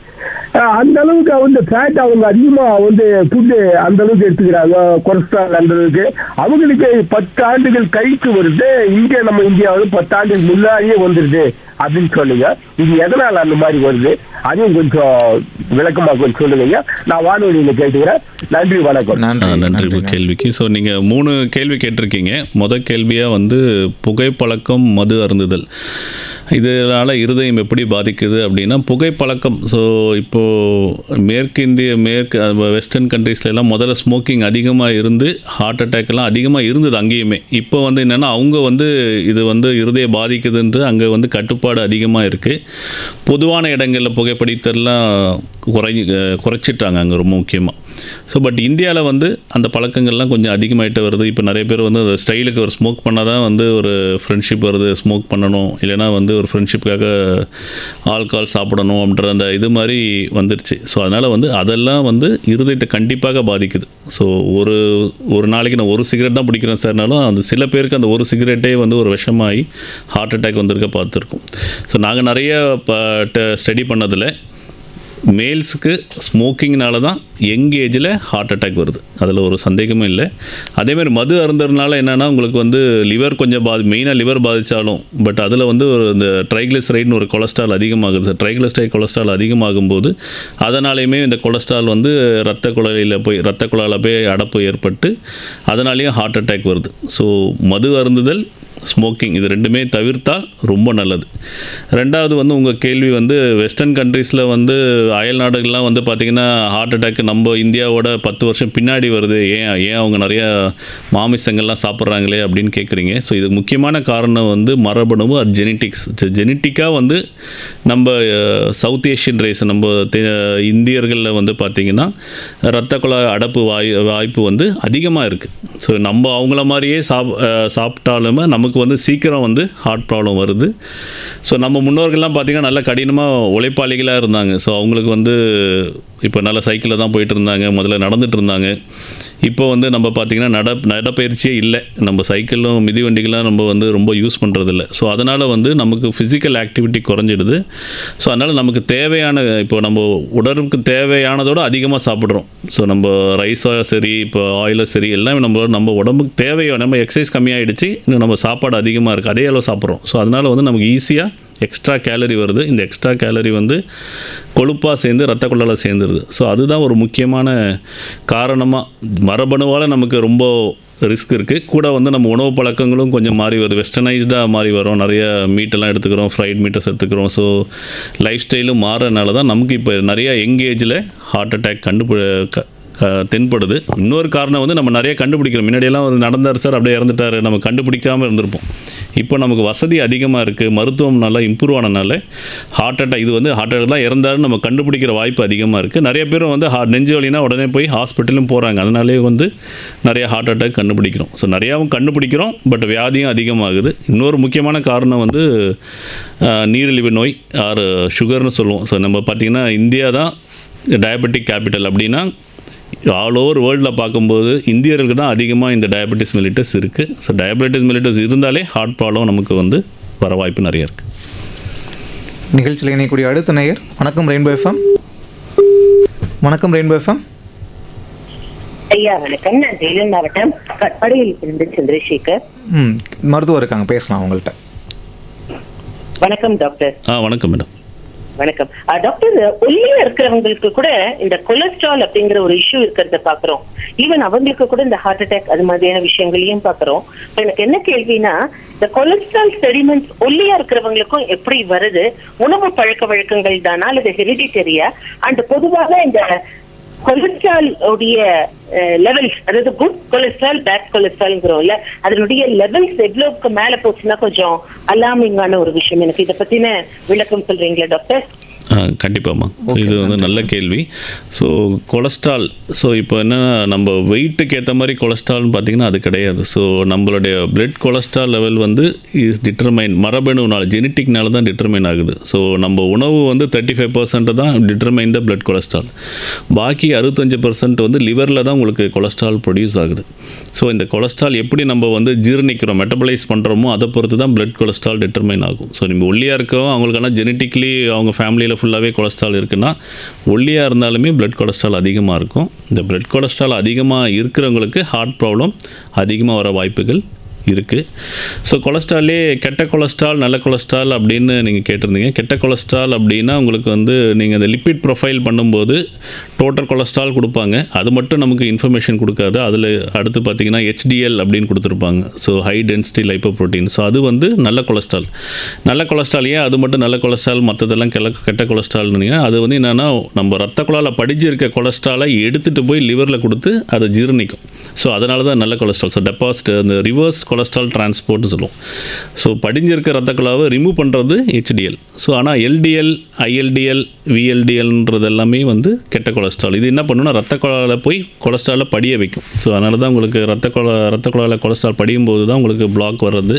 அந்த அளவுக்கு வந்து ஃபேட் அவங்க அதிகமா வந்து ஃபுட்டு அந்த அளவுக்கு எடுத்துக்கிறாங்க, கொலஸ்ட்ரால் அந்த அளவுக்கு. அவங்களுக்கு 10 ஆண்டுகள் கழித்து வருது. இங்கே நம்ம இந்தியாவில் 10 ஆண்டுகள் முன்னாடியே வந்துருது அப்படின்னு சொல்லுங்க. இது எதனால அந்த மாதிரி வருது, அதையும் கொஞ்சம் விளக்கமாக கொஞ்சம் சொல்லுங்க. நான் வானொலியில கேட்டுக்கிறேன். நன்றி, வணக்கம். நன்றி கேள்விக்கு. ஸோ நீங்கள் 3 கேள்வி கேட்டிருக்கீங்க. முதல் கேள்வியாக வந்து புகைப்பழக்கம், மது அருந்துதல், இதனால் இருதயம் எப்படி பாதிக்குது அப்படின்னா, புகைப்பழக்கம். ஸோ இப்போது மேற்கு வெஸ்டர்ன் கண்ட்ரீஸ்லாம் முதல்ல ஸ்மோக்கிங் அதிகமாக இருந்து ஹார்ட் அட்டாக்லாம் அதிகமாக இருந்தது அங்கேயுமே. இப்போ வந்து என்னென்னா அவங்க வந்து இது வந்து இருதயம் பாதிக்குதுன்று அங்கே வந்து கட்டுப்பாடு அதிகமாக இருக்குது. பொதுவான இடங்களில் புகைப்பிடித்தல்லாம் குறைச்சிட்டாங்க அங்கே ரொம்ப முக்கியமாக. ஸோ பட் இந்தியாவில் வந்து அந்த பழக்கங்கள்லாம் கொஞ்சம் அதிகமாகிட்டு வருது. இப்போ நிறைய பேர் வந்து அந்த ஸ்டைலுக்கு ஒரு ஸ்மோக் பண்ணால் தான் வந்து ஒரு ஃப்ரெண்ட்ஷிப் வருது, ஸ்மோக் பண்ணணும், இல்லைனா வந்து ஒரு ஃப்ரெண்ட்ஷிப்புக்காக ஆல்கஹால் சாப்பிடணும் அப்படின்ற அந்த இது மாதிரி வந்துருச்சு. ஸோ அதனால் வந்து அதெல்லாம் வந்து இருதயத்தை கண்டிப்பாக பாதிக்குது. ஸோ ஒரு நாளைக்கு நான் 1 சிகரெட் தான் பிடிக்கிறேன் சார்னாலும் அந்த சில பேருக்கு அந்த 1 சிகரெட்டே வந்து ஒரு விஷமாகி ஹார்ட் அட்டாக் வந்திருக்க பார்த்துருக்கோம். ஸோ நாங்கள் நிறைய ஸ்டடி பண்ணதில் மேல்ஸுக்கு ஸ்மோக்கிங்னால தான் யங் ஏஜில் ஹார்ட் அட்டாக் வருது, அதில் ஒரு சந்தேகமும் இல்லை. அதேமாதிரி மது அருந்ததுனால என்னென்னா உங்களுக்கு வந்து லிவர் கொஞ்சம் மெயினாக லிவர் பாதித்தாலும், பட் அதில் வந்து ஒரு இந்த ட்ரைக்ளிசரைட்னு ஒரு கொலஸ்ட்ரால் அதிகமாகுது. ட்ரைக்ளிசரைட் கொலஸ்ட்ரால் அதிகமாகும்போது அதனாலேயுமே இந்த கொலஸ்ட்ரால் வந்து ரத்த குழாயில் போய் அடப்பு ஏற்பட்டு அதனாலேயும் ஹார்ட் அட்டாக் வருது. ஸோ மது அருந்துதல், ஸ்மோக்கிங், இது 2மே தவிர்த்தால் ரொம்ப நல்லது. ரெண்டாவது வந்து உங்கள் கேள்வி வந்து வெஸ்டர்ன் கண்ட்ரீஸில் வந்து அயல் நாடுகள்லாம் வந்து பார்த்திங்கன்னா ஹார்ட் அட்டாக் நம்ம இந்தியாவோட 10 வருஷம் பின்னாடி வருது, ஏன் அவங்க நிறையா மாமிசங்கள்லாம் சாப்பிட்றாங்களே அப்படின்னு கேட்குறீங்க. ஸோ இது முக்கியமான காரணம் வந்து மரபணு, அது ஜெனட்டிக்காக வந்து நம்ம சவுத் ஏஷியன் ரேஸ், நம்ம இந்தியர்களில் வந்து பார்த்திங்கன்னா இரத்த குழாய் அடப்பு வாய்ப்பு வந்து அதிகமாக இருக்குது. ஸோ நம்ம அவங்கள மாதிரியே சாப்பிட்டாலுமே நமக்கு வந்து சீக்கிரம் வந்து ஹார்ட் ப்ராப்ளம் வருது. ஸோ நம்ம முன்னோர்கள்லாம் பார்த்திங்கன்னா நல்ல கடினமாக உழைப்பாளிகளாக இருந்தாங்க. ஸோ அவங்களுக்கு வந்து இப்போ நல்ல சைக்கிளில் தான் போயிட்டு இருந்தாங்க, முதல்ல நடந்துட்டு இருந்தாங்க. இப்போ வந்து நம்ம பார்த்திங்கன்னா நடைப்பயிற்சியே இல்லை, நம்ம சைக்கிளும் மிதிவண்டிகள்லாம் நம்ம வந்து ரொம்ப யூஸ் பண்ணுறதில்ல. ஸோ அதனால் வந்து நமக்கு ஃபிசிக்கல் ஆக்டிவிட்டி குறைஞ்சிடுது. ஸோ அதனால் நமக்கு தேவையான, இப்போ நம்ம உடலுக்கு தேவையானதோடு அதிகமாக சாப்பிட்றோம். ஸோ நம்ம ரைஸோ சரி, இப்போ ஆயிலோ சரி, எல்லாமே நம்ம உடம்புக்கு தேவையோ, நம்ம எக்ஸசைஸ் கம்மியாகிடுச்சு, இன்னும் நம்ம சாப்பாடு அதிகமாக இருக்குது, அதே அளவு சாப்பிட்றோம். ஸோ அதனால் வந்து நமக்கு ஈஸியாக எக்ஸ்ட்ரா கேலரி வருது. இந்த எக்ஸ்ட்ரா கேலரி வந்து கொழுப்பாக சேர்ந்து ரத்த குழாயில் சேர்ந்துருது. ஸோ அதுதான் ஒரு முக்கியமான காரணமாக. மரபணுவால் நமக்கு ரொம்ப ரிஸ்க் இருக்குது. கூட வந்து நம்ம உணவு பழக்கங்களும் கொஞ்சம் மாறி வருது, வெஸ்டர்னைஸ்டாக மாறி வரும். நிறைய மீட்டெல்லாம் எடுத்துக்கிறோம், ஃப்ரைட் மீட்டர்ஸ் எடுத்துக்கிறோம். ஸோ லைஃப் ஸ்டைலும் மாறனால தான் நமக்கு இப்போ நிறையா யங் ஏஜில் ஹார்ட் அட்டாக் தென்படுது. இன்னொரு காரணம் வந்து நம்ம நிறைய கண்டுபிடிக்கிறோம். முன்னாடியெல்லாம் ஒரு நடந்தார் சார் அப்படியே இறந்துட்டார், நம்ம கண்டுபிடிக்காமல் இருந்திருப்போம். இப்போ நமக்கு வசதி அதிகமாக இருக்குது, மருத்துவம் நல்லா இம்ப்ரூவ் ஆனனால ஹார்ட் அட்டாக் இது வந்து ஹார்ட் அட்டாக் தான் இறந்தாருன்னு நம்ம கண்டுபிடிக்கிற வாய்ப்பு அதிகமாக இருக்குது. நிறைய பேரும் வந்து நெஞ்சு வலினா உடனே போய் ஹாஸ்பிட்டலும் போகிறாங்க. அதனாலே வந்து நிறைய ஹார்ட் அட்டாக் கண்டுபிடிக்கிறோம். ஸோ நிறையாவும் கண்டுபிடிக்கிறோம், பட் வியாதியும் அதிகமாகுது. இன்னொரு முக்கியமான காரணம் வந்து நீரிழிவு நோய் ஆர் சுகர்னு சொல்லுவோம். ஸோ நம்ம பார்த்திங்கன்னா இந்தியா தான் டயபெட்டிக் கேபிட்டல். அப்படின்னா ஆல் ஓவர் வேர்ல்டில் பார்க்கும்போது இந்தியர்களுக்கு தான் அதிகமாக இந்த டயபெட்டிஸ் மெலிட்டஸ் இருக்குது. ஸோ டயபெட்டிஸ் மெலிட்டஸ் இருந்தாலே ஹார்ட் ப்ராப்ளம் நமக்கு வந்து வர வாய்ப்பு நிறைய இருக்குது. நிகழ்ச்சியில் இணையக்கூடிய அடுத்த நேயர், வணக்கம் ரெயின்போ எஃப்எம். வணக்கம் ரெயின்போ எஃப்எம். ஐயா வணக்கம். நான் வேலூர் மாவட்டம் கட்பாடியில் இருந்து சந்திரசேகர். மருத்துவர் இருக்காங்க, பேசலாம் உங்கள்கிட்ட. வணக்கம் டாக்டர். வணக்கம் மேடம். வணக்கம் டாக்டர். ஒல்லியா இருக்கிறவங்களுக்கு கூட இந்த கொலஸ்ட்ரால் அப்படிங்கிற ஒரு இஷ்யூ இருக்கிறத பாக்குறோம். ஈவன் அவங்களுக்கு கூட இந்த ஹார்ட் அட்டாக் அது மாதிரியான விஷயங்களையும் பாக்குறோம். எனக்கு என்ன கேள்வினா, இந்த கொலஸ்ட்ரால் செடிமெண்ட்ஸ் ஒல்லியா இருக்கிறவங்களுக்கும் எப்படி வருது? உணவு பழக்க வழக்கங்கள் தானா அல்லது ஹெரிடிட்டரியா? அண்ட் பொதுவாக இந்த கொலஸ்ட்ரால் உடைய லெவல்ஸ், அதாவது குட் கொலஸ்ட்ரால் பேட் கொலஸ்ட்ரால்ங்கிறோம்ல, அதனுடைய லெவல்ஸ் எவ்வளவுக்கு மேல போச்சுன்னா கொஞ்சம் அலார்மிங்கான ஒரு விஷயம். எனக்கு இதை பத்தின விளக்கம் சொல்றீங்களா டாக்டர்? கண்டிப்பாம்மா. இது வந்து நல்ல கேள்வி. ஸோ கொலஸ்ட்ரால், ஸோ இப்போ என்னென்னா நம்ம வெயிட்டுக்கு ஏற்ற மாதிரி கொலஸ்ட்ரால்னு பார்த்திங்கன்னா அது கிடையாது. ஸோ நம்மளுடைய பிளட் கொலஸ்ட்ரால் லெவல் வந்து இஸ் டிட்டர்மைன் மரபணுனால, ஜெனட்டிக்னால தான் டிட்டர்மைன் ஆகுது. ஸோ நம்ம உணவு வந்து 35% தான் டிட்டர்மைன் த பிளட் கொலஸ்ட்ரால். பாக்கி 65% வந்து லிவரில் தான் உங்களுக்கு கொலஸ்ட்ரால் ப்ரொடியூஸ் ஆகுது. ஸோ இந்த கொலஸ்ட்ரால் எப்படி நம்ம வந்து ஜீரணிக்கிறோம், மெட்டபலைஸ் பண்ணுறோமோ அதை பொறுத்து தான் பிளட் கொலஸ்ட்ரால் டிட்டர்மைன் ஆகும். ஸோ நம்ம ஒல்லியாக இருக்கோம், அவங்களுக்கான ஜெனட்டிக்லி அவங்க ஃபேமிலியில் ஃபுல்லாகவே கொலஸ்ட்ரால் இருக்குன்னா, ஒல்லியாக இருந்தாலுமே பிளட் கொலஸ்ட்ரால் அதிகமாக இருக்கும். இந்த பிளட் கொலஸ்ட்ரால் அதிகமாக இருக்கிறவங்களுக்கு ஹார்ட் ப்ராப்ளம் அதிகமாக வர வாய்ப்புகள் இருக்குது. ஸோ கொலஸ்ட்ராலே கெட்ட கொலஸ்ட்ரால் நல்ல கொலஸ்ட்ரால் அப்படின்னு நீங்கள் கேட்டிருந்தீங்க. கெட்ட கொலஸ்ட்ரால் அப்படின்னா உங்களுக்கு வந்து நீங்கள் அந்த லிப்பிட் ப்ரொஃபைல் பண்ணும்போது டோட்டல் கொலஸ்ட்ரால் கொடுப்பாங்க, அது மட்டும் நமக்கு இன்ஃபர்மேஷன் கொடுக்காது. அதில் அடுத்து பார்த்தீங்கன்னா HDL அப்படின்னு கொடுத்துருப்பாங்க. So high density lipoprotein. So அது வந்து நல்ல கொலஸ்ட்ரால். நல்ல கொலஸ்ட்ரால் ஏன் அது மட்டும் நல்ல கொலஸ்ட்ரால், மற்றதெல்லாம் கெட்ட கொலஸ்ட்ரால்னு அது வந்து என்னென்னா நம்ம ரத்த குழாயில் படிஞ்சிருக்க கொலஸ்ட்ராலை எடுத்துகிட்டு போய் லிவரில் கொடுத்து அதை ஜீரணிக்கும். ஸோ அதனால தான் நல்ல கொலஸ்ட்ரால். ஸோ டெபாசிட் அந்த ரிவர்ஸ் கொலஸ்ட்ரால் டிரான்ஸ்போர்ட்னு சொல்லுவோம். ஸோ படிஞ்சிருக்க ரத்த குழாவை ரிமூவ் பண்ணுறது HDL. ஸோ ஆனால் LDL, ILDL, VLDLன்றது எல்லாமே வந்து கெட்ட கொலஸ்ட்ரால். இது என்ன பண்ணுன்னா ரத்த குழாயில் போய் கொலஸ்ட்ராலை படிய வைக்கும். ஸோ அதனால தான் உங்களுக்கு ரத்த குழாயில் கொலஸ்ட்ரால் படியும் போது தான் உங்களுக்கு பிளாக் வர்றது.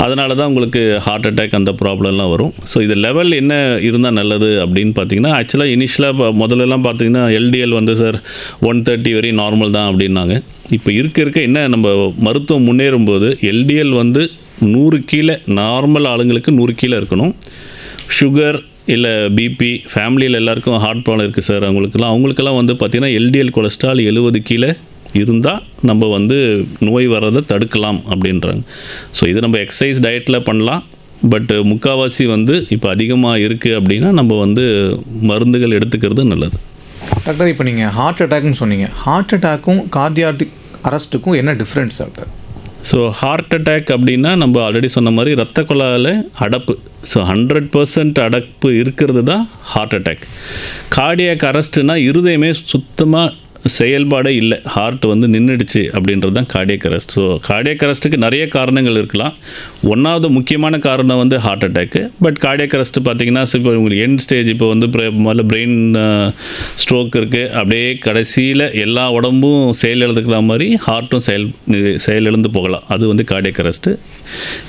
அதனால தான் உங்களுக்கு ஹார்ட் அட்டாக் அந்த ப்ராப்ளம்லாம் வரும். ஸோ இது லெவல் என்ன இருந்தால் நல்லது அப்படின்னு பார்த்தீங்கன்னா, ஆக்சுவலாக இனிஷியலாக முதல்லலாம் பார்த்தீங்கன்னா LDL வந்து சார் 130 வரை நார்மல் தான் அப்படின்னாங்க. இப்போ இருக்க என்ன நம்ம மருத்துவம் முன்னேறும்போது LDL வந்து 100 கீழே, நார்மல் ஆளுங்களுக்கு 100 கீழே இருக்கணும். சுகர் இல்லை பிபி, ஃபேமிலியில் எல்லாருக்கும் ஹார்ட் ப்ராப்ளம் இருக்குது சார், அவங்களுக்கெல்லாம் வந்து பார்த்திங்கன்னா LDL கொலஸ்ட்ரால் 70 கீழே இருந்தால் நம்ம வந்து நோய் வர்றதை தடுக்கலாம் அப்படின்றாங்க. ஸோ இது நம்ம எக்ஸசைஸ் டயட்டில் பண்ணலாம். பட் முக்கால்வாசி வந்து இப்போ அதிகமாக இருக்குது அப்படின்னா நம்ம வந்து மருந்துகள் எடுத்துக்கிறது நல்லது. டாக்டர், இப்போ நீங்கள் ஹார்ட் அட்டாக்னு சொன்னீங்க. ஹார்ட் அட்டாக்கும் கார்டியாட்டிக் அரெஸ்ட்டுக்கும் என்ன difference doctor? So heart attack அப்படின்னா நம்ம ஆல்ரெடி சொன்ன மாதிரி ரத்த குழாயில் அடப்பு. ஸோ 100% அடப்பு இருக்கிறது தான் ஹார்ட் அட்டாக். கார்டியாக் அரெஸ்ட்டுனா இருதயமே சுத்தமாக செயல்பாடே இல்லை, ஹார்ட் வந்து நின்றுடுச்சு அப்படின்றது தான் கார்டியக் அரெஸ்ட். ஸோ கார்டியக் அரெஸ்ட்டுக்கு நிறைய காரணங்கள் இருக்கலாம். ஒன்றாவது முக்கியமான காரணம் வந்து heart attack. But cardiac arrest பார்த்திங்கன்னா இப்போ உங்களுக்கு எண்ட் ஸ்டேஜ், இப்போ வந்து முதல்ல பிரெயின் ஸ்ட்ரோக் இருக்குது, அப்படியே கடைசியில் எல்லா உடம்பும் செயலிழந்துக்கிற மாதிரி ஹார்ட்டும் செயலிழந்து போகலாம். அது வந்து கார்டியக் அரெஸ்ட்டு.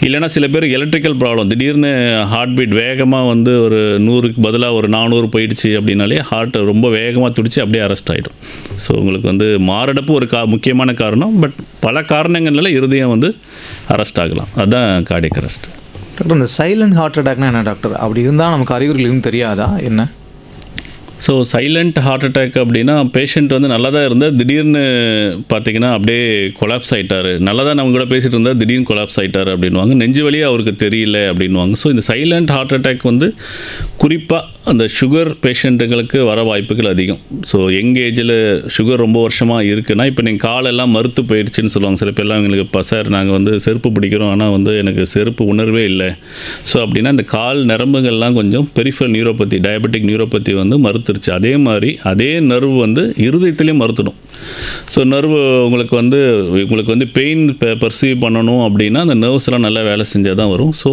இல்லைனா சில பேர் எலக்ட்ரிக்கல் ப்ராப்ளம், திடீர்னு ஹார்ட் பீட் வேகமாக வந்து ஒரு 100க்கு பதிலாக ஒரு 400 போயிடுச்சு அப்படின்னாலே ஹார்ட் ரொம்ப வேகமாக துடிச்சு அப்படியே அரெஸ்ட் ஆகிடும். ஸோ உங்களுக்கு வந்து மாரடைப்பு ஒரு முக்கியமான காரணம். பட் பல காரணங்கள்னால இருதயம் வந்து அரெஸ்ட் ஆகலாம். அதுதான் கார்டியக் அரெஸ்ட். டாக்டர், இந்த சைலண்ட் ஹார்ட் அட்டாக்னா என்ன டாக்டர்? அப்படி இருந்தால் நமக்கு அறிகுறிகள் எதுவும் தெரியாதா என்ன? ஸோ சைலண்ட் ஹார்ட் அட்டாக் அப்படின்னா பேஷண்ட் வந்து நல்லா தான் இருந்தால் திடீர்னு பார்த்திங்கன்னா அப்படியே கொலாப்ஸ் ஆகிட்டார். நல்லா தான் நம்ம கூட பேசிகிட்டு இருந்தால் திடீர்னு கொலாப்ஸ் ஆகிட்டார் அப்படின்வாங்க. நெஞ்சு வலியாக அவருக்கு தெரியல அப்படின்வாங்க. ஸோ இந்த சைலண்ட் ஹார்ட் அட்டாக் வந்து குறிப்பாக அந்த சுகர் பேஷண்ட்டுங்களுக்கு வர வாய்ப்புகள் அதிகம். ஸோ யங் ஏஜில் சுகர் ரொம்ப வருஷமாக இருக்குன்னா, இப்போ நீங்கள் காலெல்லாம் மறுத்து போயிடுச்சுன்னு சொல்லுவாங்க. சில பேர்லாம் எங்களுக்கு இப்போ சார் நாங்கள் வந்து செருப்பு பிடிக்கிறோம், ஆனால் வந்து எனக்கு செருப்பு உணர்வே இல்லை. ஸோ அப்படின்னா இந்த கால் நரம்புகள்லாம் கொஞ்சம் பெரிஃபரல் நியூரோபதி, டயபெட்டிக் நியூரோபதி வந்து மறுத்து மறுத்துருச்சு, அதே மாதிரி அதே நர்வு வந்து இருதயத்திலையும் மறுத்துடும். ஸோ நர்வு உங்களுக்கு வந்து பெயின் பர்சீவ் பண்ணணும் அப்படின்னா அந்த நர்வ்ஸ் எல்லாம் நல்லா வேலை செஞ்சால் தான் வரும். ஸோ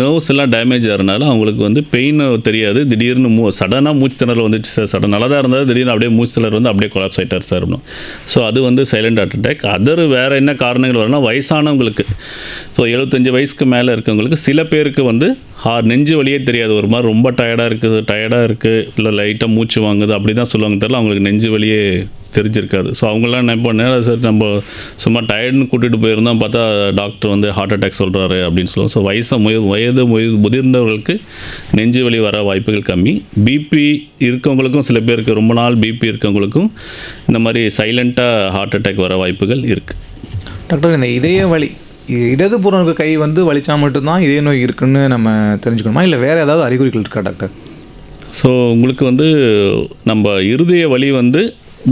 நர்வ்ஸ் எல்லாம் டேமேஜ் ஆகிறனால அவங்களுக்கு வந்து பெயின் தெரியாது. திடீர்னு சடனாக மூச்சு திணறல் வந்துச்சு சார், சடன் நல்லா தான் இருந்தால் திடீர்னு அப்படியே மூச்சு திணறல் வந்து அப்படியே கொலாப்ஸ் ஆகிட்டார் சார் அப்படின்னா. ஸோ அது வந்து சைலண்ட் ஹார்ட் அட்டாக். வேறு என்ன காரணங்கள் வரும்னா வயசானவங்களுக்கு, ஸோ 75 வயசுக்கு மேலே இருக்கவங்களுக்கு சில பேருக்கு வந்து நெஞ்சு வலியே தெரியாது, ஒரு மாதிரி ரொம்ப டயர்டாக இருக்குது இல்லை லைட்டாக மூச்சு வாங்குது அப்படி தான் சொல்லுவாங்க, தெரியல அவங்களுக்கு நெஞ்சு வலியே தெரிஞ்சிருக்காது. ஸோ அவங்களாம் என்ன பண்ணேன் சார், நம்ம சும்மா டயர்டுன்னு கூட்டிகிட்டு போயிருந்தோம், பார்த்தா டாக்டர் வந்து ஹார்ட் அட்டாக் சொல்கிறாரு அப்படின்னு சொல்லுவோம். ஸோ வயது முதிர்ந்தவர்களுக்கு நெஞ்சு வலி வர வாய்ப்புகள் கம்மி. பிபி இருக்கவங்களுக்கும் சில பேருக்கு ரொம்ப நாள் பிபி இருக்கவங்களுக்கும் இந்த மாதிரி சைலண்ட்டாக ஹார்ட் அட்டாக் வர வாய்ப்புகள் இருக்குது. டாக்டர், இந்த இதய வலி இடதுபுறம் இருக்க கை வந்து வலிச்சா மட்டும்தான் இதய நோய் இருக்குன்னு நம்ம தெரிஞ்சுக்கணுமா, இல்லை வேறு ஏதாவது அறிகுறிகள் இருக்கா டாக்டர்? ஸோ உங்களுக்கு வந்து நம்ம இருதய வலி வந்து